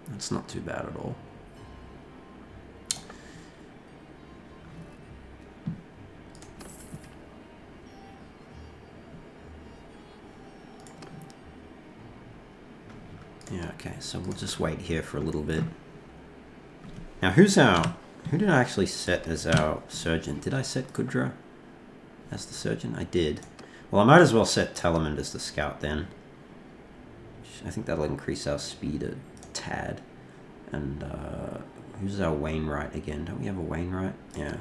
Speaker 1: That's not too bad at all. Yeah, okay, so we'll just wait here for a little bit. Now, who did I actually set as our surgeon? Did I set Gudra as the surgeon? I did. Well, I might as well set Telemund as the scout then. I think that'll increase our speed a tad. And who's our Wainwright again? Don't we have a Wainwright? Yeah.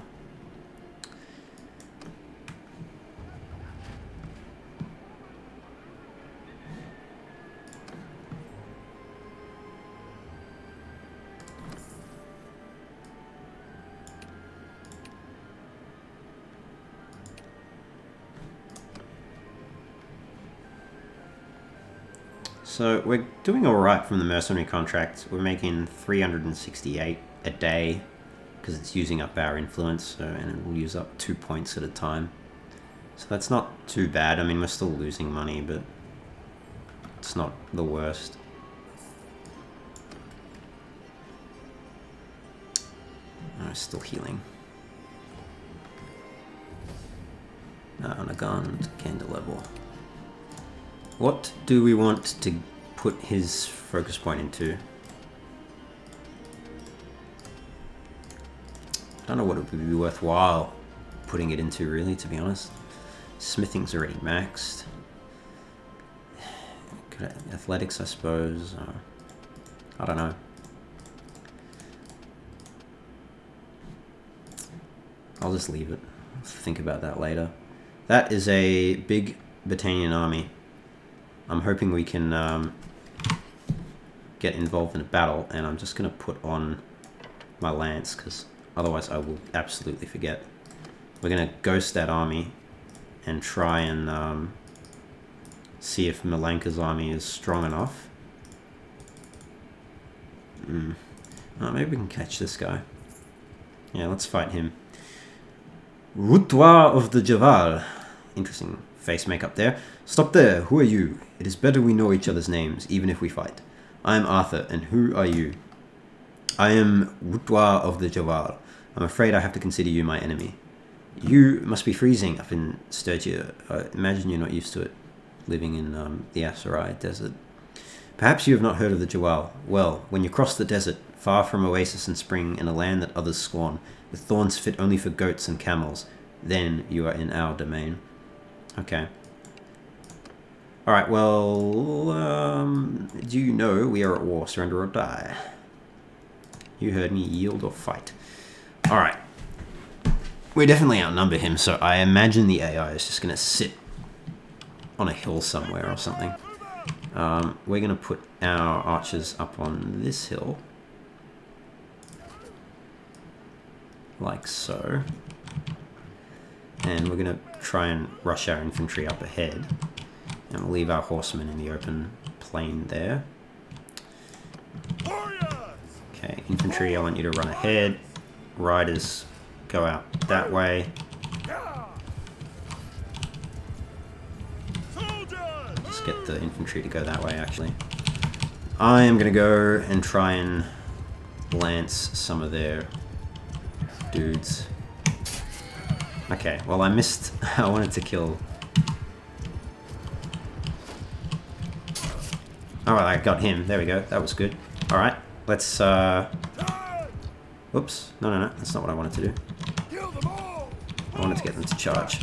Speaker 1: So we're doing alright from the mercenary contract. We're making 368 a day because it's using up our influence, and it will use up 2 points at a time. So that's not too bad. I mean, we're still losing money, but it's not the worst. Oh, still healing. On a gun, candle level. What do we want to put his focus point into? I don't know what it would be worthwhile putting it into, really, to be honest. Smithing's already maxed. Athletics, I suppose. I don't know. I'll just leave it. I'll think about that later. That is a big Battanian army. I'm hoping we can get involved in a battle, and I'm just going to put on my lance, because otherwise I will absolutely forget. We're going to ghost that army and try and see if Milanka's army is strong enough. Oh, maybe we can catch this guy. Yeah, let's fight him. Routoir of the Javal. Interesting face makeup there. Stop there. Who are you? It is better we know each other's names, even if we fight. I am Arthur, and who are you? I am Wutwa of the Jawal. I'm afraid I have to consider you my enemy. You must be freezing up in Sturgia. I imagine you're not used to it, living in the Asarai desert. Perhaps you have not heard of the Jawal. Well, when you cross the desert, far from oasis and spring, in a land that others scorn, with thorns fit only for goats and camels, then you are in our domain. Okay. Alright, well, do you know we are at war? Surrender or die. You heard me. Yield or fight. Alright. We definitely outnumber him, so I imagine the AI is just going to sit on a hill somewhere or something. We're going to put our archers up on this hill. Like so. And we're going to try and rush our infantry up ahead. And we'll leave our horsemen in the open plain there. Okay, infantry, I want you to run ahead. Riders, go out that way. Just get the infantry to go that way, actually. I am going to go and try and lance some of their dudes. Okay, well I missed. I wanted to kill. Alright, I got him. There we go. That was good. Alright, let's Oops. No. That's not what I wanted to do. I wanted to get them to charge.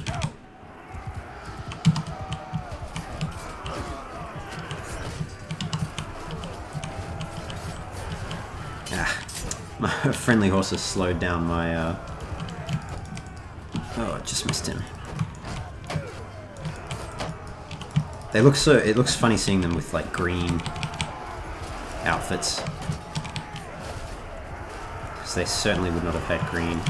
Speaker 1: Ah, my friendly horses slowed down my oh, I just missed him. They look so... It looks funny seeing them with, like, green outfits. Because they certainly would not have had green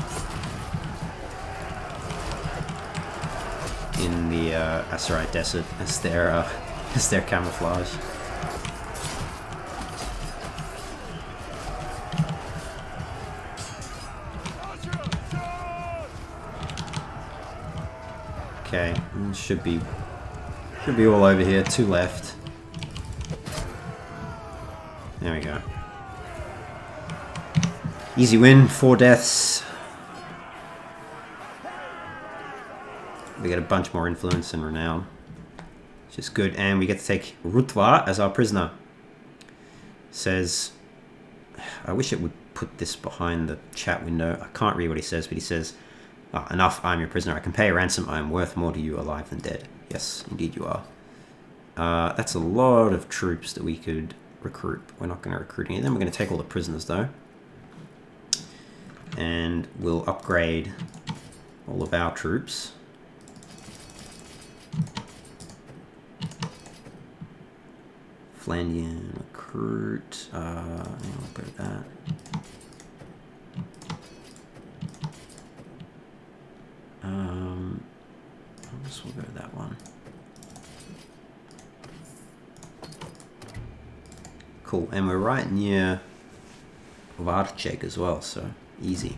Speaker 1: in the Asarai Desert as their camouflage. Okay, should be all over here. 2 left. There we go. Easy win. 4 deaths. We get a bunch more influence and renown, which is good. And we get to take Rutwa as our prisoner. Says, I wish it would put this behind the chat window. I can't read what he says, but he says, enough, I am your prisoner. I can pay a ransom. I am worth more to you alive than dead. Yes, indeed you are. That's a lot of troops that we could recruit. We're not going to recruit any of them. We're going to take all the prisoners, though. And we'll upgrade all of our troops. Flandian recruit. I'll go to that. I guess we'll go to that one. Cool, and we're right near Varchek as well, so easy.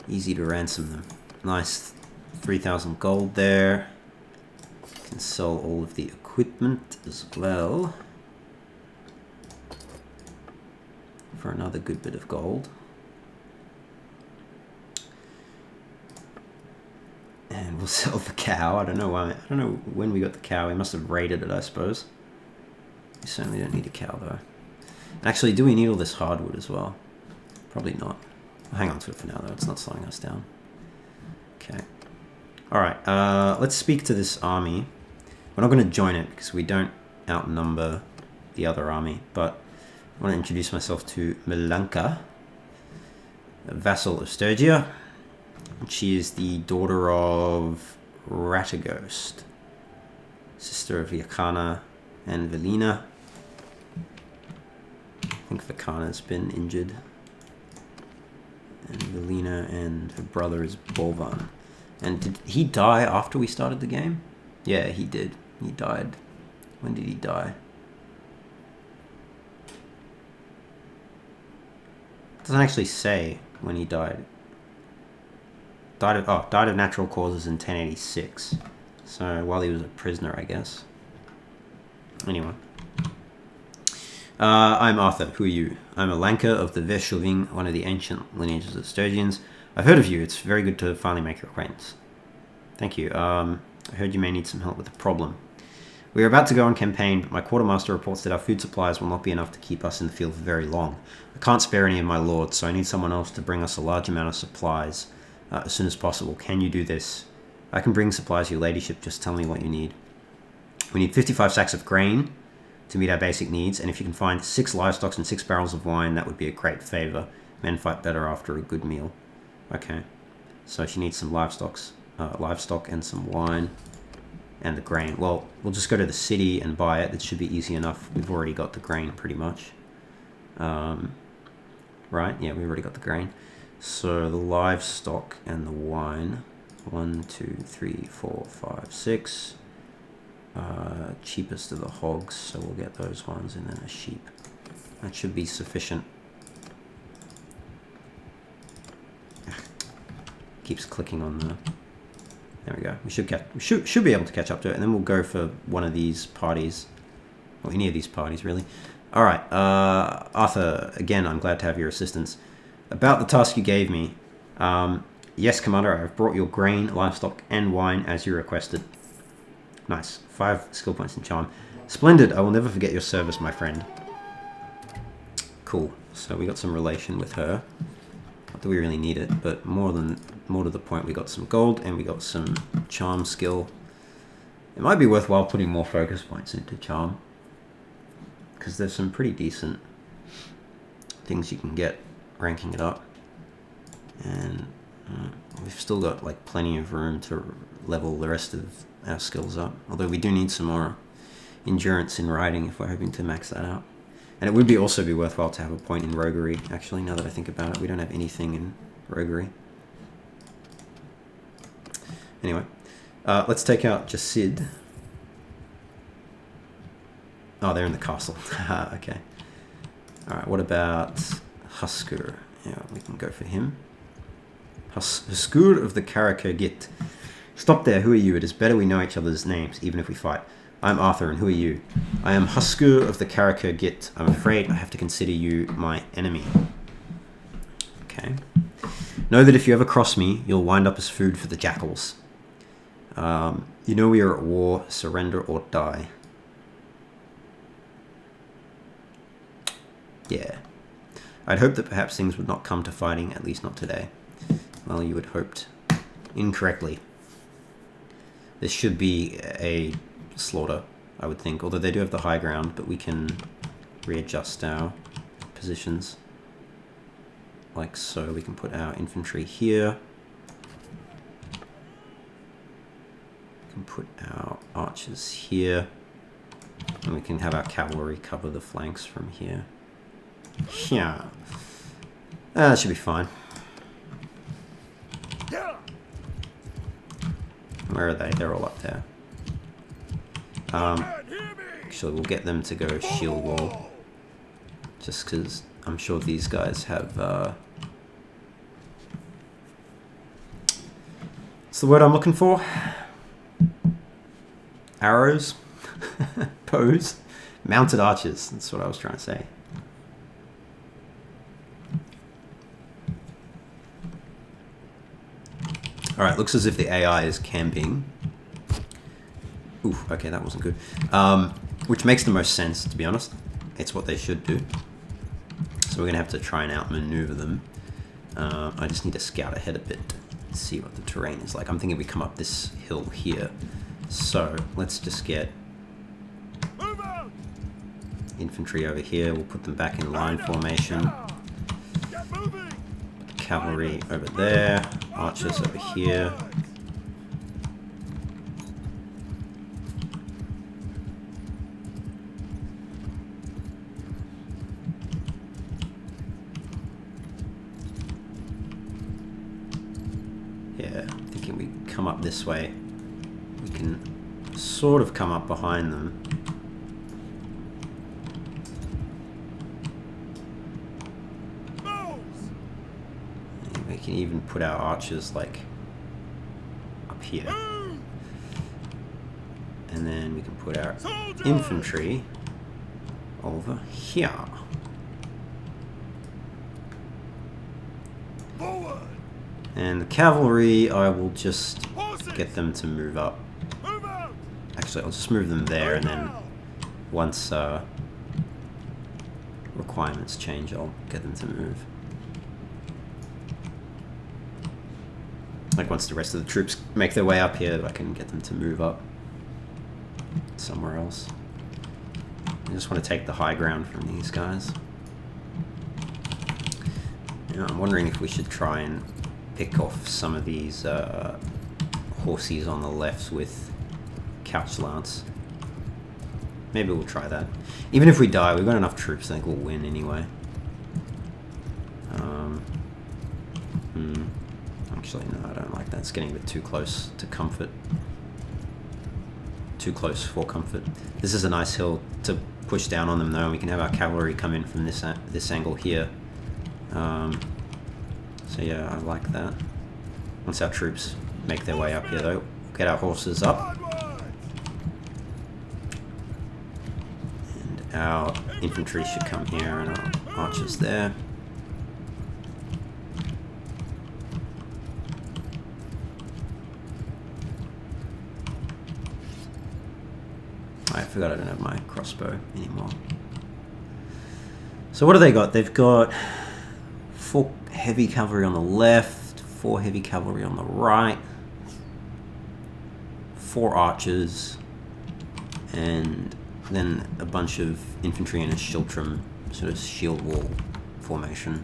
Speaker 1: Easy to ransom them. Nice 3,000 gold there. Can sell all of the equipment as well for another good bit of gold. And we'll sell the cow. I don't know why. I don't know when we got the cow. We must have raided it, I suppose. We certainly don't need a cow, though. Actually, do we need all this hardwood as well? Probably not. I'll hang on to it for now, though. It's not slowing us down. Okay. Alright, let's speak to this army. We're not going to join it, because we don't outnumber the other army. But I want to introduce myself to Milanka, a vassal of Sturgia. She is the daughter of Ratagost, sister of Yakana and Velina. I think Vakana's been injured. And Velina and her brother is Bolvan. And did he die after we started the game? Yeah, he did. He died. When did he die? It doesn't actually say when he died. Died of natural causes in 1086. So while he was a prisoner, I guess. Anyway. I'm Arthur. Who are you? I'm a Lanka of the Veshuving, one of the ancient lineages of Sturgians. I've heard of you. It's very good to finally make your acquaintance. Thank you. I heard you may need some help with a problem. We are about to go on campaign, but my quartermaster reports that our food supplies will not be enough to keep us in the field for very long. I can't spare any of my lords, so I need someone else to bring us a large amount of supplies as soon as possible. Can you do this? I can bring supplies, your ladyship. Just tell me what you need. We need 55 sacks of grain to meet our basic needs, and if you can find 6 livestock and 6 barrels of wine, that would be a great favour. Men fight better after a good meal. Okay, so she needs some livestock and some wine and the grain. Well, we'll just go to the city and buy it. It should be easy enough. We've already got the grain pretty much. Right, yeah, we've already got the grain. So the livestock and the wine. 1, 2, 3, 4, 5, 6. Cheapest of the hogs, so we'll get those ones, and then a sheep. That should be sufficient. Keeps clicking on the... There we go. We should be able to catch up to it, and then we'll go for one of these parties, or any of these parties, really. All right, Arthur. Again, I'm glad to have your assistance. About the task you gave me. Yes, Commander. I have brought your grain, livestock, and wine as you requested. Nice. 5 skill points in charm. Splendid. I will never forget your service, my friend. Cool. So we got some relation with her. Not that we really need it, but more to the point, we got some gold and we got some charm skill. It might be worthwhile putting more focus points into charm, because there's some pretty decent things you can get ranking it up. And we've still got like plenty of room to level the rest of our skills up, although we do need some more endurance in riding if we're hoping to max that out. And it would also be worthwhile to have a point in roguery, actually, now that I think about it. We don't have anything in roguery. Anyway, let's take out Jasid. Oh, they're in the castle. Okay. Alright, what about Huskur? Yeah, we can go for him. Huskur of the Karakagit. Stop there, who are you? It is better we know each other's names, even if we fight. I'm Arthur, and who are you? I am Huskur of the Karakagit. I'm afraid I have to consider you my enemy. Okay. Know that if you ever cross me, you'll wind up as food for the jackals. You know we are at war. Surrender or die. Yeah. I'd hoped that perhaps things would not come to fighting, at least not today. Well, you had hoped incorrectly. This should be a slaughter, I would think, although they do have the high ground, but we can readjust our positions like so. We can put our infantry here. We can put our archers here, and we can have our cavalry cover the flanks from here. Yeah, that should be fine. Where are they? They're all up there. Actually, we'll get them to go shield wall, just because I'm sure these guys have what's the word I'm looking for? Arrows? Bows? Mounted archers, that's what I was trying to say. Alright, looks as if the AI is camping. Oof, okay, that wasn't good. Which makes the most sense, to be honest. It's what they should do. So we're going to have to try and outmaneuver them. I just need to scout ahead a bit and see what the terrain is like. I'm thinking we come up this hill here. So, let's just get infantry over here. We'll put them back in line formation. Cavalry over there. Archers over here. Yeah, I'm thinking we come up this way. We can sort of come up behind them. And we can even put our archers like up here. And then we can put our infantry over here.
Speaker 2: Forward.
Speaker 1: And the cavalry, I will just get them to move up.
Speaker 2: Move out.
Speaker 1: Actually, I'll just move them there, and then once requirements change, I'll get them to move. Like once the rest of the troops make their way up here, I can get them to move up somewhere else. I just want to take the high ground from these guys. You know, I'm wondering if we should try and pick off some of these horses on the left with couch lance. Maybe we'll try that. Even if we die, we've got enough troops, I think we'll win anyway. Actually, no, I don't like that. It's getting a bit too close to comfort. Too close for comfort. This is a nice hill to push down on them, though, and we can have our cavalry come in from this angle here. So yeah, I like that. Once our troops make their way up here, though, get our horses up. And our infantry should come here, and our archers there. I forgot I don't have my crossbow anymore. So what do they got? They've got 4 heavy cavalry on the left, 4 heavy cavalry on the right, 4 archers, and then a bunch of infantry in a schiltrum, sort of shield wall formation.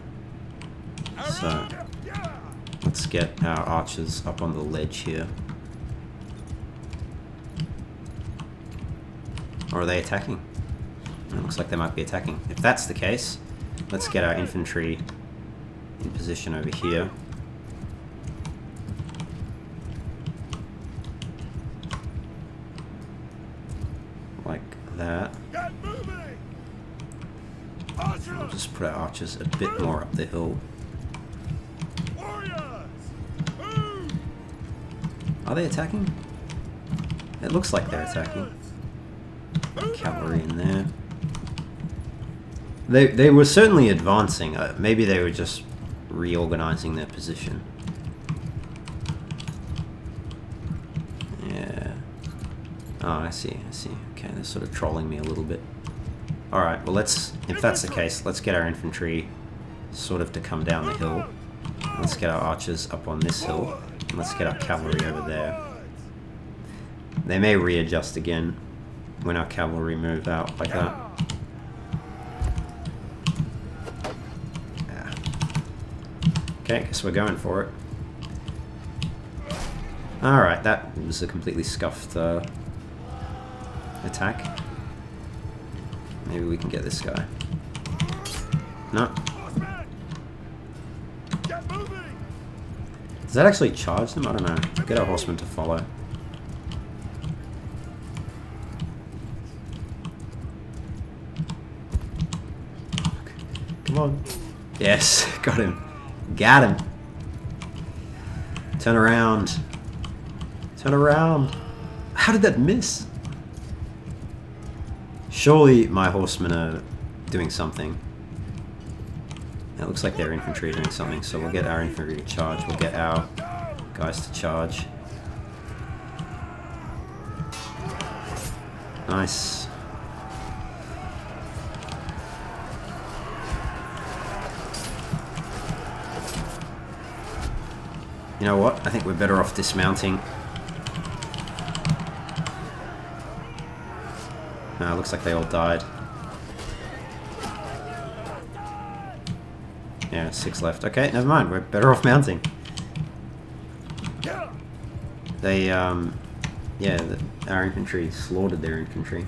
Speaker 1: So let's get our archers up on the ledge here. Or are they attacking? It looks like they might be attacking. If that's the case, let's get our infantry in position over here. Like that. We'll just put our archers a bit more up the hill. Are they attacking? It looks like they're attacking. Cavalry in there. They were certainly advancing. Maybe they were just reorganizing their position. Yeah. Oh, I see. Okay, they're sort of trolling me a little bit. Alright, well let's, if that's the case, let's get our infantry sort of to come down the hill. Let's get our archers up on this hill. And let's get our cavalry over there. They may readjust again when our cavalry move out like that. Yeah. Okay, guess we're going for it. Alright, that was a completely scuffed attack. Maybe we can get this guy. No. Does that actually charge them? I don't know. Get our horsemen to follow. Come on. Yes, got him. Got him. Turn around. Turn around. How did that miss? Surely my horsemen are doing something. It looks like their infantry are doing something, so we'll get our infantry to charge. We'll get our guys to charge. Nice. You know what? I think we're better off dismounting. No, it looks like they all died. Yeah, 6 left. Okay, never mind. We're better off mounting. They, yeah, our infantry slaughtered their infantry.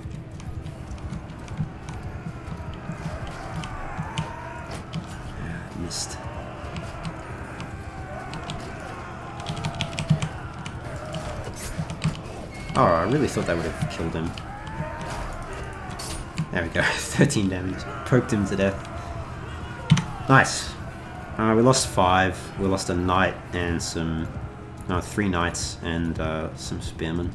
Speaker 1: Missed. Oh, I really thought that would have killed him. There we go, 13 damage. Poked him to death. Nice. We lost 5. We lost a knight and some... No, 3 knights and some spearmen.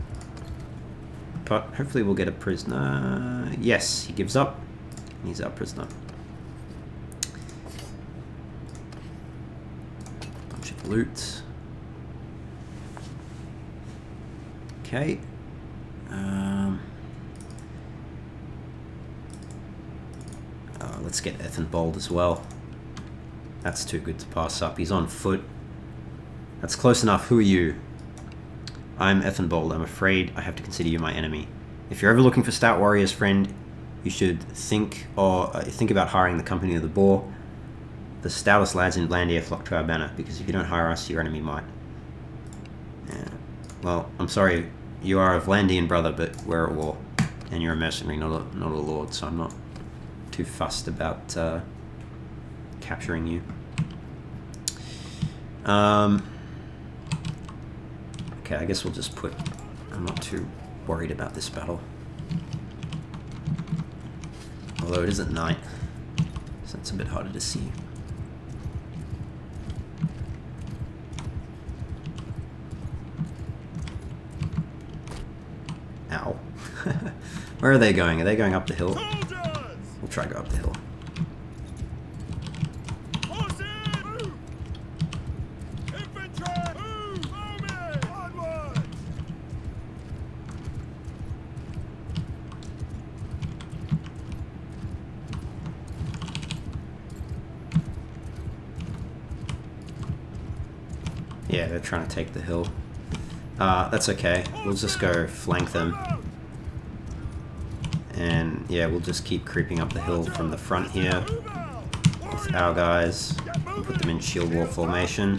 Speaker 1: but hopefully we'll get a prisoner. Yes, he gives up. He's our prisoner. Bunch of loot. Okay. Let's get Ethenbold as well. That's too good to pass up. He's on foot. That's close enough. Who are you? I'm Ethenbold. I'm afraid I have to consider you my enemy. If you're ever looking for stout warriors, friend, you should think about hiring the company of the Boar. The stoutest lads in Vlandia flock to our banner, because if you don't hire us, your enemy might. Yeah. Well, I'm sorry. You are a Vlandian brother, but we're at war, and you're a mercenary, not a lord. So I'm not too fussed about capturing you. Okay, I guess we'll just put... I'm not too worried about this battle. Although it is at night, so it's a bit harder to see. Ow. Where are they going? Are they going up the hill? We'll try to go up the hill. Yeah, they're trying to take the hill. That's okay. We'll just go flank them. And yeah, we'll just keep creeping up the hill from the front here with our guys. We'll put them in shield wall formation.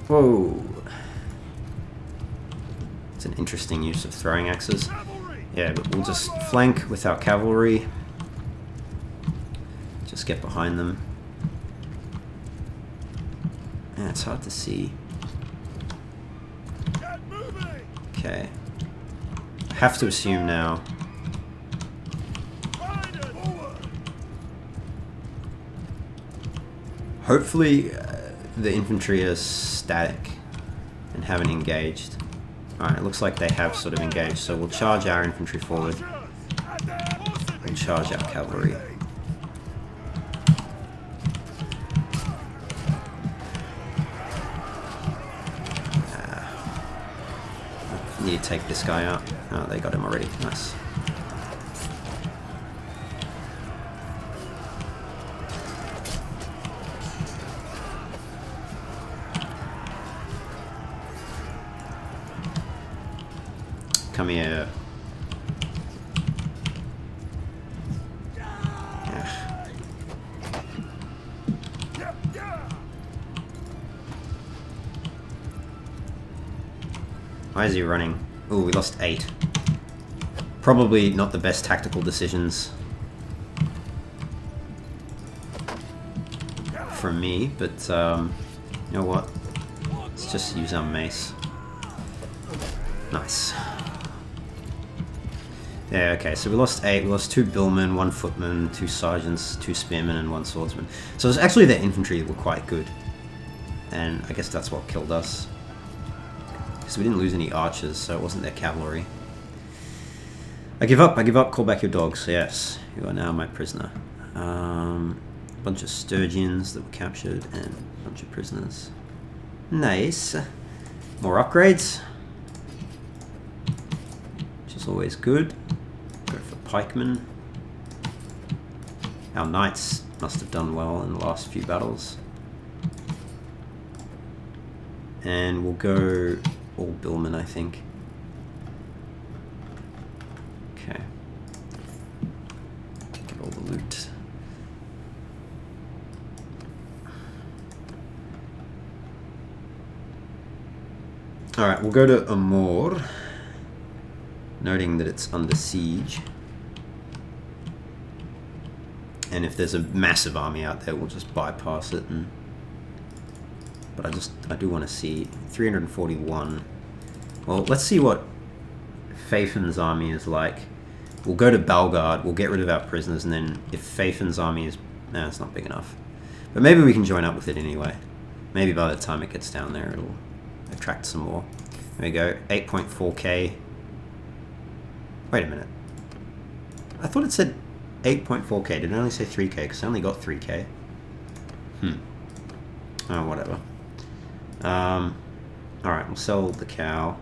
Speaker 1: Whoa! It's an interesting use of throwing axes. Yeah, but we'll just flank with our cavalry. Just get behind them. Yeah, it's hard to see. Okay. I have to assume now. Hopefully the infantry is static and haven't engaged. Alright, it looks like they have sort of engaged, so we'll charge our infantry forward and charge our cavalry. Need to take this guy out. Oh, they got him already. Nice. Come here. Why is he running? Ooh, we lost 8. Probably not the best tactical decisions from me, but you know what? Let's just use our mace. Nice. Yeah, okay, so we lost 8. We lost 2 billmen, 1 footman, 2 sergeants, 2 spearmen, and 1 swordsman. So it's actually their infantry were quite good. And I guess that's what killed us. So we didn't lose any archers, so it wasn't their cavalry. I give up, call back your dogs. Yes, you are now my prisoner. A bunch of Sturgians that were captured and a bunch of prisoners. Nice. More upgrades, which is always good. Go for pikemen. Our knights must have done well in the last few battles. And we'll go all billmen, I think. Okay. Get all the loot. Alright, we'll go to Amor, noting that it's under siege. And if there's a massive army out there, we'll just bypass it. And but I do want to see 341. Well, let's see what Fafin's army is like. We'll go to Balgard, we'll get rid of our prisoners, and then if Fafin's army is... Nah, it's not big enough. But maybe we can join up with it anyway. Maybe by the time it gets down there, it'll attract some more. There we go, 8.4k. Wait a minute. I thought it said 8.4k. Did it only say 3k? Because I only got 3k. Oh, whatever. Alright, we'll sell the cow.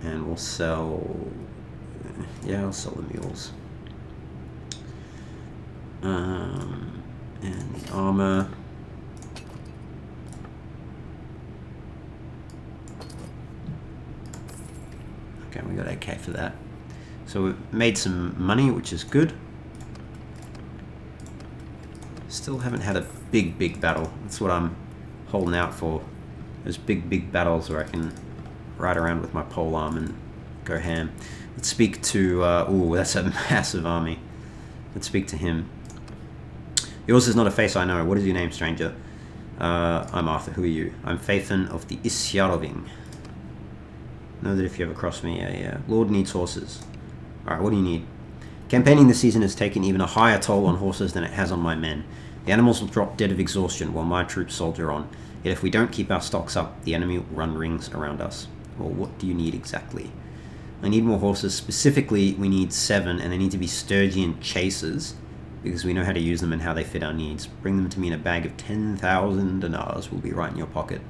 Speaker 1: And we'll sell... Yeah, I'll sell the mules. And the armor. Okay, we got 8k for that. So we've made some money, which is good. Still haven't had a big battle. That's what I'm holding out for. Those big battles where I can ride around with my polearm and go ham. Let's speak to... ooh, that's a massive army. Let's speak to him. Yours is not a face I know. What is your name, stranger? I'm Arthur. Who are you? I'm Phaethon of the Isyaroving. Know that if you ever cross me, a lord needs horses. Alright, what do you need? Campaigning this season has taken even a higher toll on horses than it has on my men. The animals will drop dead of exhaustion while my troops soldier on. Yet if we don't keep our stocks up, the enemy will run rings around us. Well, what do you need exactly? I need more horses. Specifically, we need 7, and they need to be Sturgian chasers, because we know how to use them and how they fit our needs. Bring them to me in a bag of 10,000 dinars. Will be right in your pocket.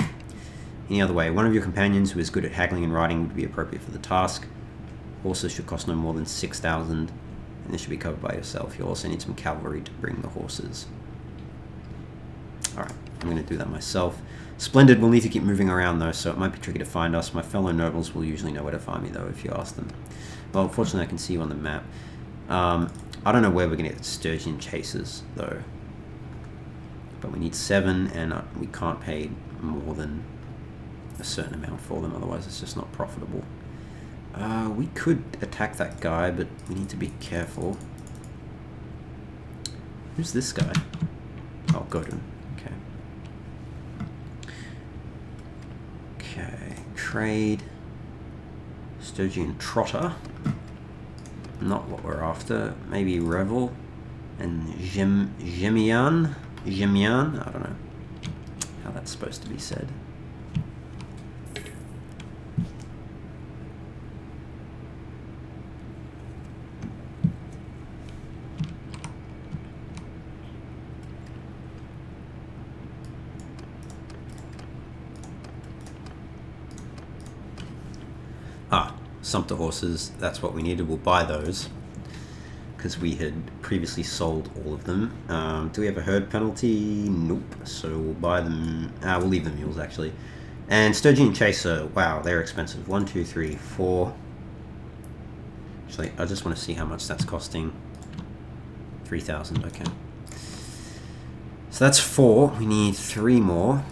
Speaker 1: Any other way, one of your companions who is good at haggling and riding would be appropriate for the task. Horses should cost no more than 6,000, and this should be covered by yourself. You'll also need some cavalry to bring the horses. Alright, I'm going to do that myself. Splendid, we'll need to keep moving around though, so it might be tricky to find us. My fellow nobles will usually know where to find me though, if you ask them. Well, fortunately I can see you on the map. I don't know where we're going to get Sturgian chasers though. But we need 7, and we can't pay more than a certain amount for them, otherwise it's just not profitable. We could attack that guy, but we need to be careful. Who's this guy? Oh, Godun. Okay. Okay. Trade. Sturgian Trotter. Not what we're after. Maybe Revel. And Gemian? Gemian? I don't know how that's supposed to be said. Sumpter horses, that's what we needed. We'll buy those because we had previously sold all of them. Do we have a herd penalty? Nope. So we'll buy them. We'll leave the mules actually. And Sturgian Chaser, wow, they're expensive. 1, 2, 3, 4. Actually, I just want to see how much that's costing. 3,000, okay. So that's 4. We need 3 more.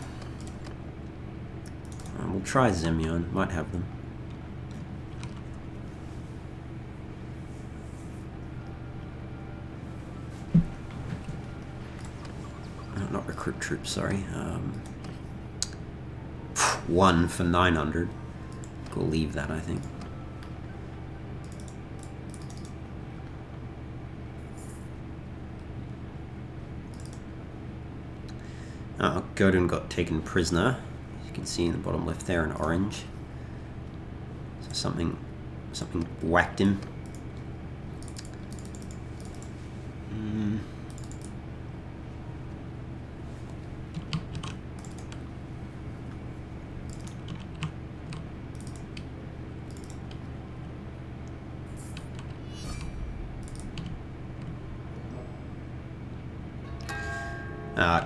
Speaker 1: We'll try Zemion, might have them. Not recruit troops, sorry. 1 for 900. We'll leave that, I think. Godun got taken prisoner. As you can see in the bottom left there in orange. So something whacked him.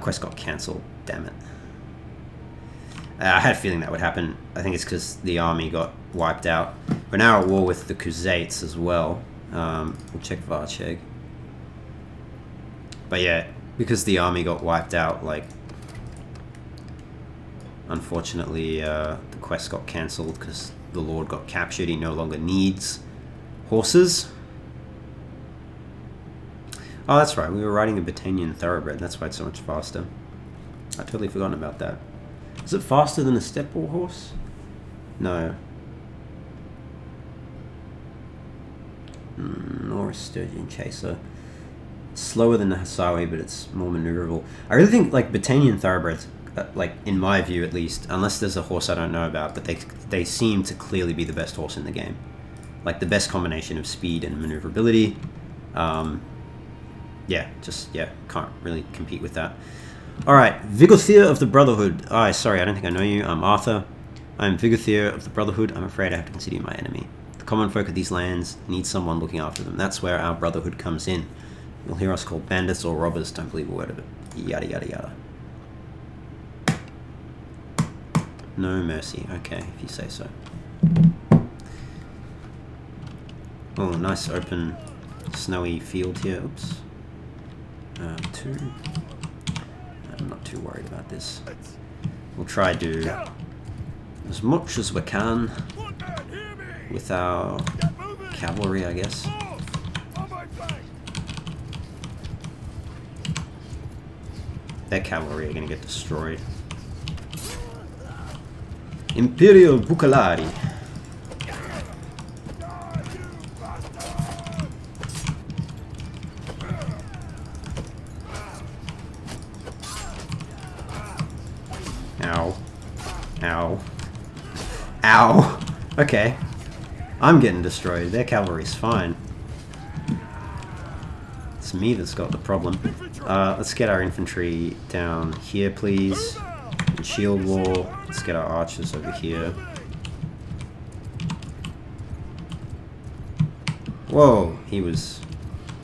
Speaker 1: Quest got cancelled, damn it. I had a feeling that would happen. I think it's because the army got wiped out. We're now at war with the Khuzaits as well. We'll check Varcheg. But yeah, because the army got wiped out, like, unfortunately, the quest got cancelled because the Lord got captured. He no longer needs horses. Oh, that's right. We were riding a Battanian thoroughbred. That's why it's so much faster. I totally forgotten about that. Is it faster than a steppe war horse? No. Nor a Sturgian Chaser. It's slower than the Hassawi, but it's more maneuverable. I really think like Battanian thoroughbreds like in my view at least, unless there's a horse I don't know about, but they seem to clearly be the best horse in the game. Like the best combination of speed and maneuverability. Yeah, can't really compete with that. Alright, Vigothier of the Brotherhood. Sorry, I don't think I know you. I'm Arthur. I'm Vigothier of the Brotherhood. I'm afraid I have to consider you my enemy. The common folk of these lands need someone looking after them. That's where our Brotherhood comes in. You'll hear us called bandits or robbers. Don't believe a word of it. Yada yada yada. No mercy. Okay, if you say so. Oh, nice open snowy field here. Oops. 2. I'm not too worried about this. We'll try to do as much as we can with our cavalry, I guess. Their cavalry are going to get destroyed. Imperial Bucalari. Ow. Ow. Ow. Okay. I'm getting destroyed. Their cavalry's fine. It's me that's got the problem. Let's get our infantry down here, please. And shield wall. Let's get our archers over here. Whoa, he was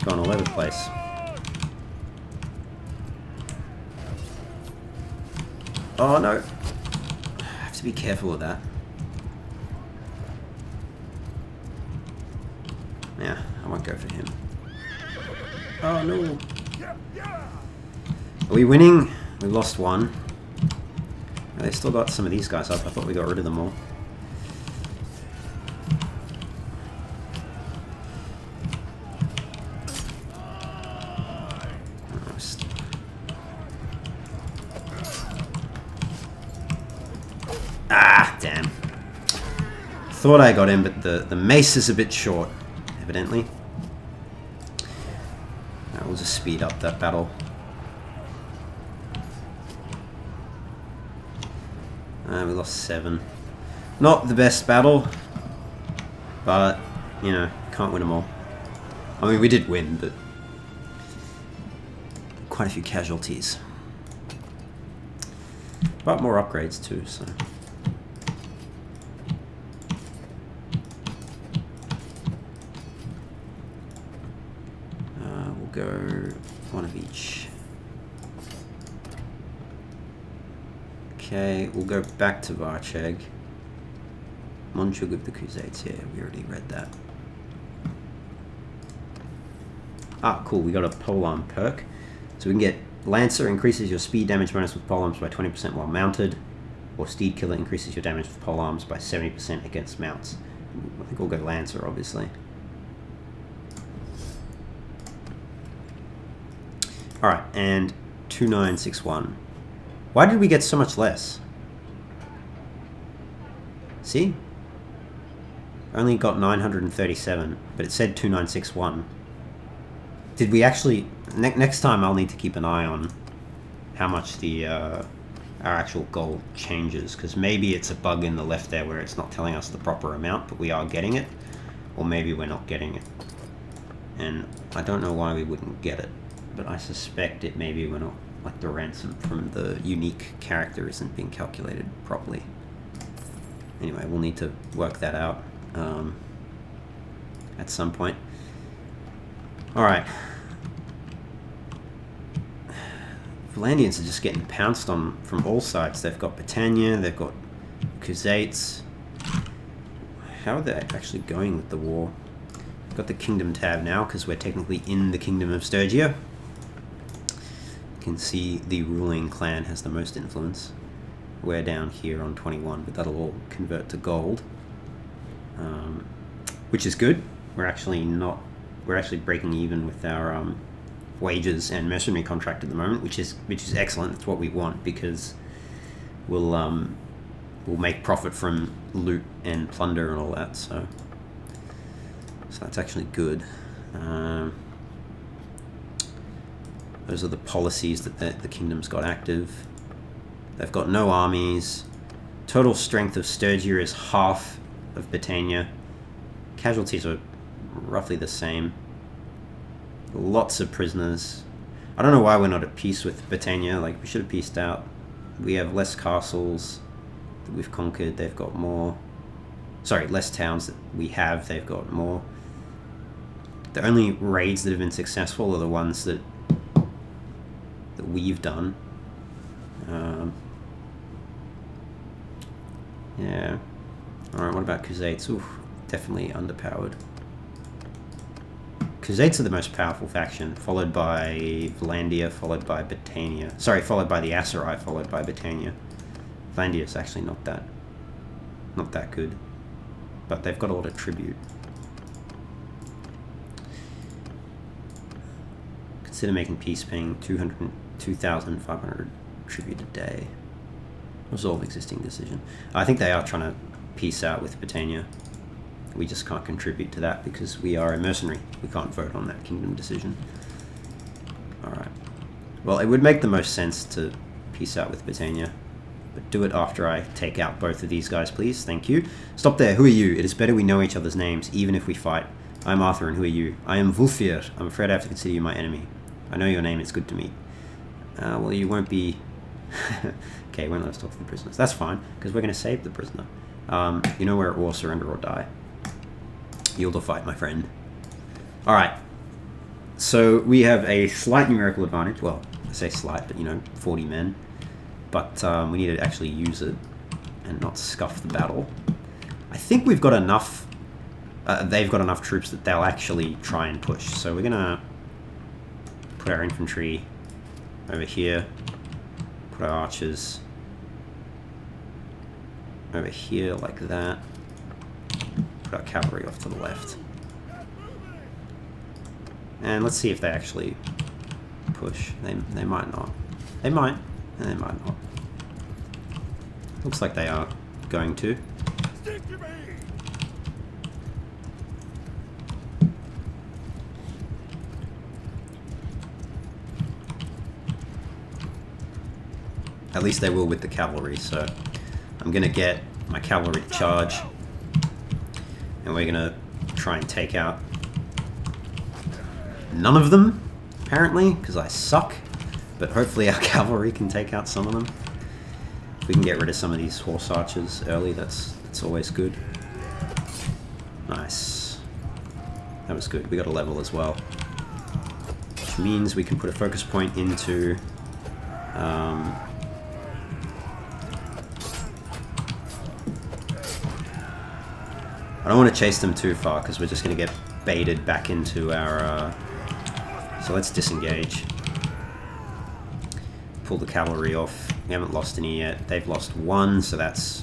Speaker 1: going all over the place. Oh no. I have to be careful with that. Yeah, I won't go for him. Oh no. Are we winning? We lost one. Oh, they still got some of these guys up. I thought we got rid of them all. Ah, damn. Thought I got him, but the mace is a bit short, evidently. Right, we'll just speed up that battle. We lost 7. Not the best battle, but, you know, can't win them all. I mean, we did win, but quite a few casualties. But more upgrades too, so. We'll go one of each. Okay, we'll go back to Varcheg. Monchug of the Crusades, yeah, we already read that. Ah, cool, we got a polearm perk. So we can get Lancer increases your speed damage bonus with polearms by 20% while mounted, or Steed Killer increases your damage with polearms by 70% against mounts. I think we'll go Lancer, obviously. Alright, and 2961. Why did we get so much less? See? Only got 937, but it said 2961. Did we actually... next time I'll need to keep an eye on how much the our actual gold changes, because maybe it's a bug in the left there where it's not telling us the proper amount, but we are getting it. Or maybe we're not getting it. And I don't know why we wouldn't get it, but I suspect it maybe we're not... like the ransom from the unique character isn't being calculated properly. Anyway, we'll need to work that out at some point. Alright. Vlandians are just getting pounced on from all sides. They've got Britannia, they've got Khuzaits. How are they actually going with the war? We've got the Kingdom tab now, because we're technically in the Kingdom of Sturgia. You can see the ruling clan has the most influence. We're down here on 21, but that'll all convert to gold, which is good. We're actually breaking even with our wages and mercenary contract at the moment, which is excellent. That's what we want, because we'll make profit from loot and plunder and all that. So that's actually good. Those are the policies that the kingdom's got active. They've got no armies. Total strength of Sturgia is half of Britannia. Casualties are roughly the same. Lots of prisoners. I don't know why we're not at peace with Britannia. Like, we should have peaced out. We have less castles that we've conquered. They've got more. Sorry, less towns that we have. They've got more. The only raids that have been successful are the ones that we've done. Yeah. Alright, what about Khuzaits? Oof, definitely underpowered. Khuzaits are the most powerful faction, followed by Vlandia, followed by Britannia. Sorry, followed by the Aserai, followed by Britannia. Vlandia is actually not that good. But they've got a lot of tribute. Consider making peace, paying 2,500 tribute a day. Resolve existing decision. I think they are trying to peace out with Britannia. We just can't contribute to that because we are a mercenary. We can't vote on that kingdom decision. Alright. Well, it would make the most sense to peace out with Britannia. But do it after I take out both of these guys, please. Thank you. Stop there. Who are you? It is better we know each other's names, even if we fight. I am Arthur, and who are you? I am Wulfir. I'm afraid I have to consider you my enemy. I know your name. It's good to meet. Well, you won't be... Okay, won't let us talk to the prisoners. That's fine, because we're going to save the prisoner. You know where it will, surrender or die. Yield or fight, my friend. Alright. So, we have a slight numerical advantage. Well, I say slight, but, 40 men. But we need to actually use it and not scuff the battle. I think we've got enough... they've got enough troops that they'll actually try and push. So we're going to put our infantry over here. Put our archers over here like that. Put our cavalry off to the left. And let's see if they actually push. They might not. They might. And they might not. Looks like they are going to.
Speaker 2: Stick to me.
Speaker 1: At least they will with the cavalry, so I'm going to get my cavalry to charge. And we're going to try and take out none of them, apparently, because I suck. But hopefully our cavalry can take out some of them. If we can get rid of some of these horse archers early, that's always good. Nice. That was good. We got a level as well. Which means we can put a focus point into... I don't want to chase them too far, because we're just going to get baited back into our... So let's disengage. Pull the cavalry off. We haven't lost any yet. They've lost one, so that's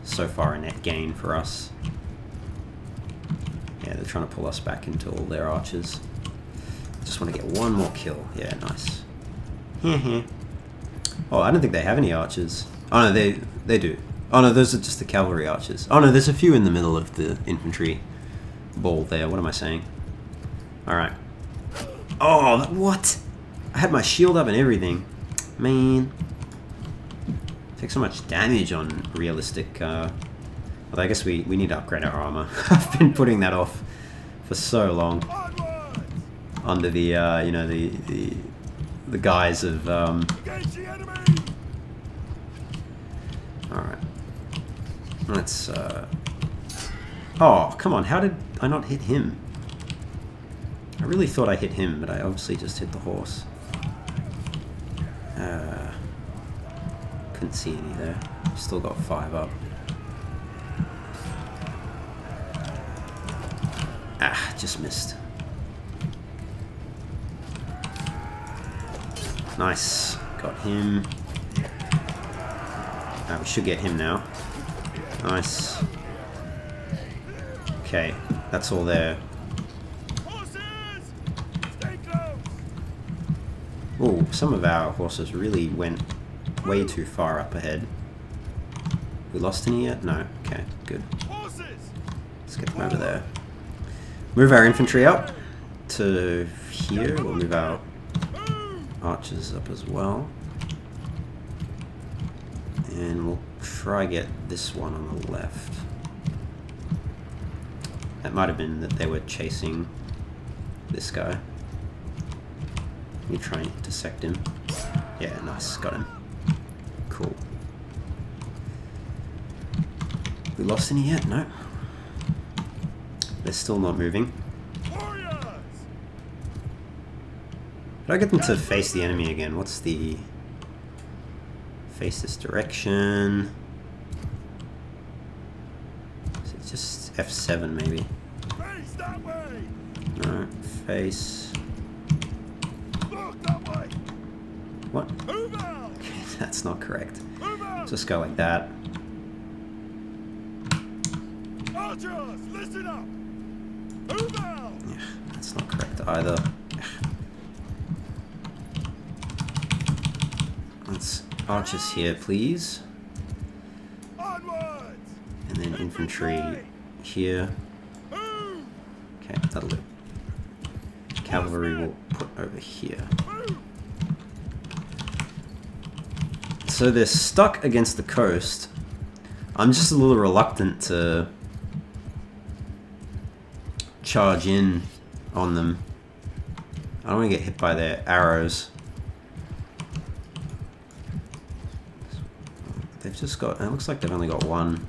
Speaker 1: so far a net gain for us. Yeah, they're trying to pull us back into all their archers. Just want to get one more kill. Yeah, nice. Oh, I don't think they have any archers. Oh no, they do. Oh no, those are just the cavalry archers. Oh no, there's a few in the middle of the infantry ball there. What am I saying? Alright. Oh, what? I had my shield up and everything. Man. Take so much damage on realistic... Well, I guess we need to upgrade our armor. I've been putting that off for so long. Under the, the guise of... Alright. Let's, Oh, come on, how did I not hit him? I really thought I hit him, but I obviously just hit the horse. Couldn't see any there. Still got 5 up. Ah, just missed. Nice. Got him. We should get him now. Nice. Okay, that's all there. Oh, some of our horses really went way too far up ahead. We lost any yet? No. Okay, good. Let's get them over there. Move our infantry up to here. We'll move our archers up as well. And we'll try get this one on the left. That might have been that they were chasing this guy. You try and intersect him. Yeah, nice, got him. Cool. We lost any yet? No. They're still not moving. Did I get them to face the enemy again? What's the... Face this direction. Is it just F7 maybe?
Speaker 2: Face that way.
Speaker 1: No, face.
Speaker 2: Look that way.
Speaker 1: What?
Speaker 2: Move out.
Speaker 1: Okay, that's not correct.
Speaker 2: Move out.
Speaker 1: Just go like that.
Speaker 2: Archers, listen up. Move out.
Speaker 1: Yeah, that's not correct either. Let's archers here, please.
Speaker 2: Onwards.
Speaker 1: And then infantry here.
Speaker 2: Move.
Speaker 1: Okay, that'll do. Cavalry will put over here.
Speaker 2: Move.
Speaker 1: So they're stuck against the coast. I'm just a little reluctant to charge in on them. I don't want to get hit by their arrows. They've just got... It looks like they've only got one.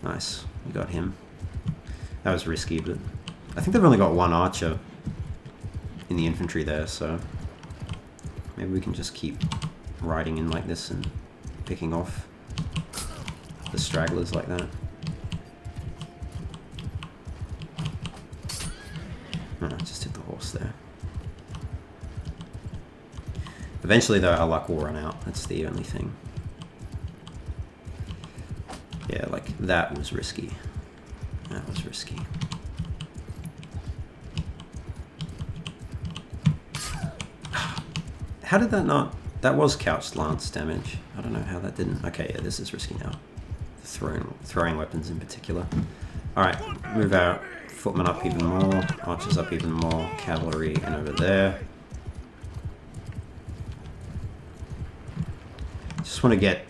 Speaker 1: Nice. We got him. That was risky, but... I think they've only got one archer in the infantry there, so... Maybe we can just keep riding in like this and picking off the stragglers like that. No, just hit the horse there. Eventually, though, our luck will run out. That's the only thing. Yeah, like, that was risky. That was risky. How did that not... That was couched lance damage. I don't know how that didn't... Okay, yeah, this is risky now. Throwing weapons in particular. Alright, move our footmen up even more. Archers up even more. Cavalry and over there. Just want to get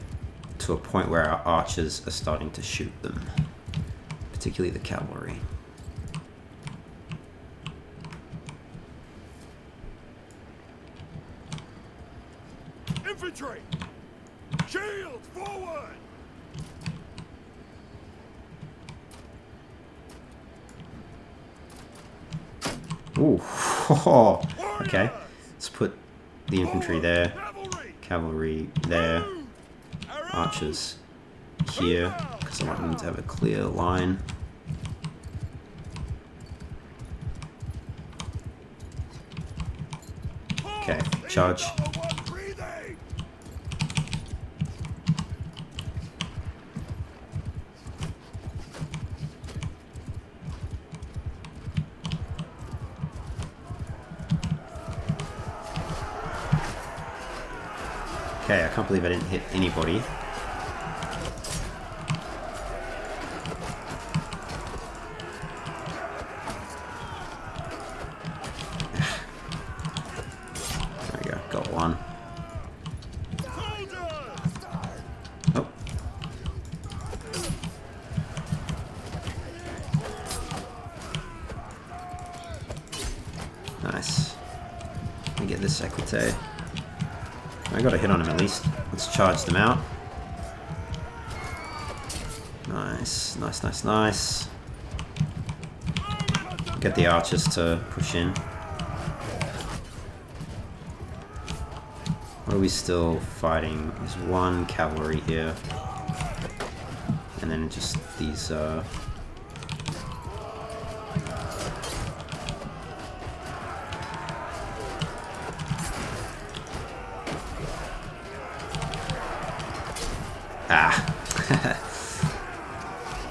Speaker 1: to a point where our archers are starting to shoot them, particularly the cavalry.
Speaker 2: Infantry, shields forward.
Speaker 1: Ooh, okay. Let's put the infantry there, cavalry there. Archers here, because I want them to have a clear line. Okay, charge. Okay, I can't believe I didn't hit anybody. There we go, got one. Oh. Nice. Let me get this equite. I got a hit on him at least. Let's charge them out. Nice, nice, nice, nice. Get the archers to push in. What are we still fighting? There's one cavalry here. And then just these,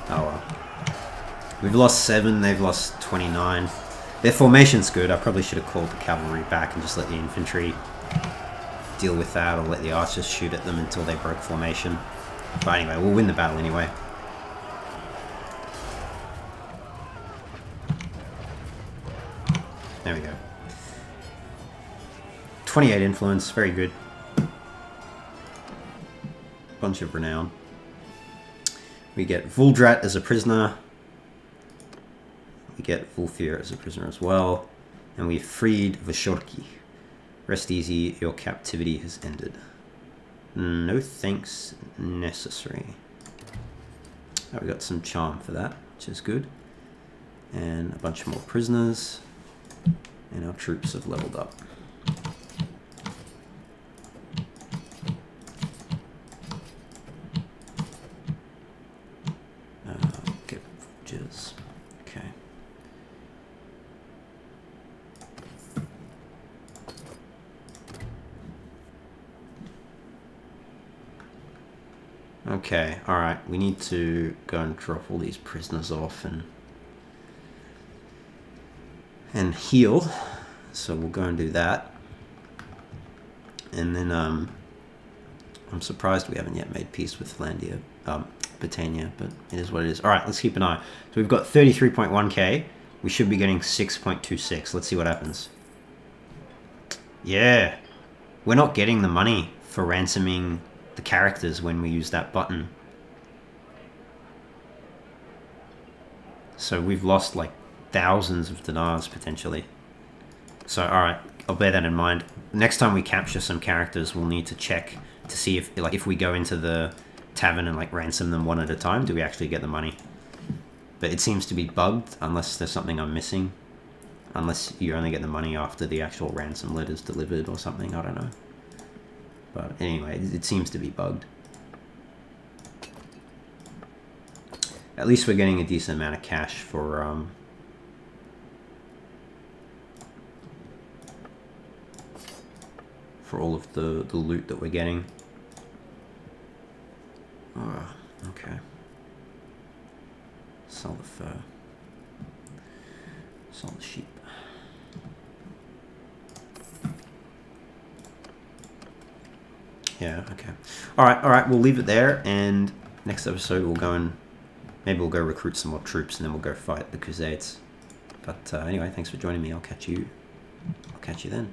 Speaker 1: Oh well. We've lost 7, they've lost 29. Their formation's good. I probably should have called the cavalry back and just let the infantry deal with that, or let the archers shoot at them until they broke formation. But anyway, we'll win the battle anyway. There we go. 28 influence, very good. bunch of renown. We get Vuldrat as a prisoner. We get Vulfir as a prisoner as well. And we've freed Vashorki. Rest easy, your captivity has ended. No thanks necessary. Oh, we got some charm for that, which is good. And a bunch more prisoners. And our troops have leveled up. Get villages. Okay. Okay, alright. We need to go and drop all these prisoners off and heal. So we'll go and do that. And then I'm surprised we haven't yet made peace with Flandia, Britannia, but it is what it is. Alright, let's keep an eye. So we've got 33.1k. We should be getting 6.26. Let's see what happens. Yeah. We're not getting the money for ransoming the characters when we use that button. So we've lost like thousands of dinars potentially. So alright, I'll bear that in mind. Next time we capture some characters, we'll need to check to see if we go into the tavern and like ransom them one at a time, do we actually get the money? But it seems to be bugged unless there's something I'm missing. Unless you only get the money after the actual ransom letter's delivered or something, I don't know. But anyway, it seems to be bugged. At least we're getting a decent amount of cash for all of the loot that we're getting. Oh, okay. Sell the fur. Sell the sheep. Yeah, okay. Alright, we'll leave it there, and next episode we'll go and maybe we'll go recruit some more troops and then we'll go fight the Crusades. But anyway, thanks for joining me. I'll catch you then.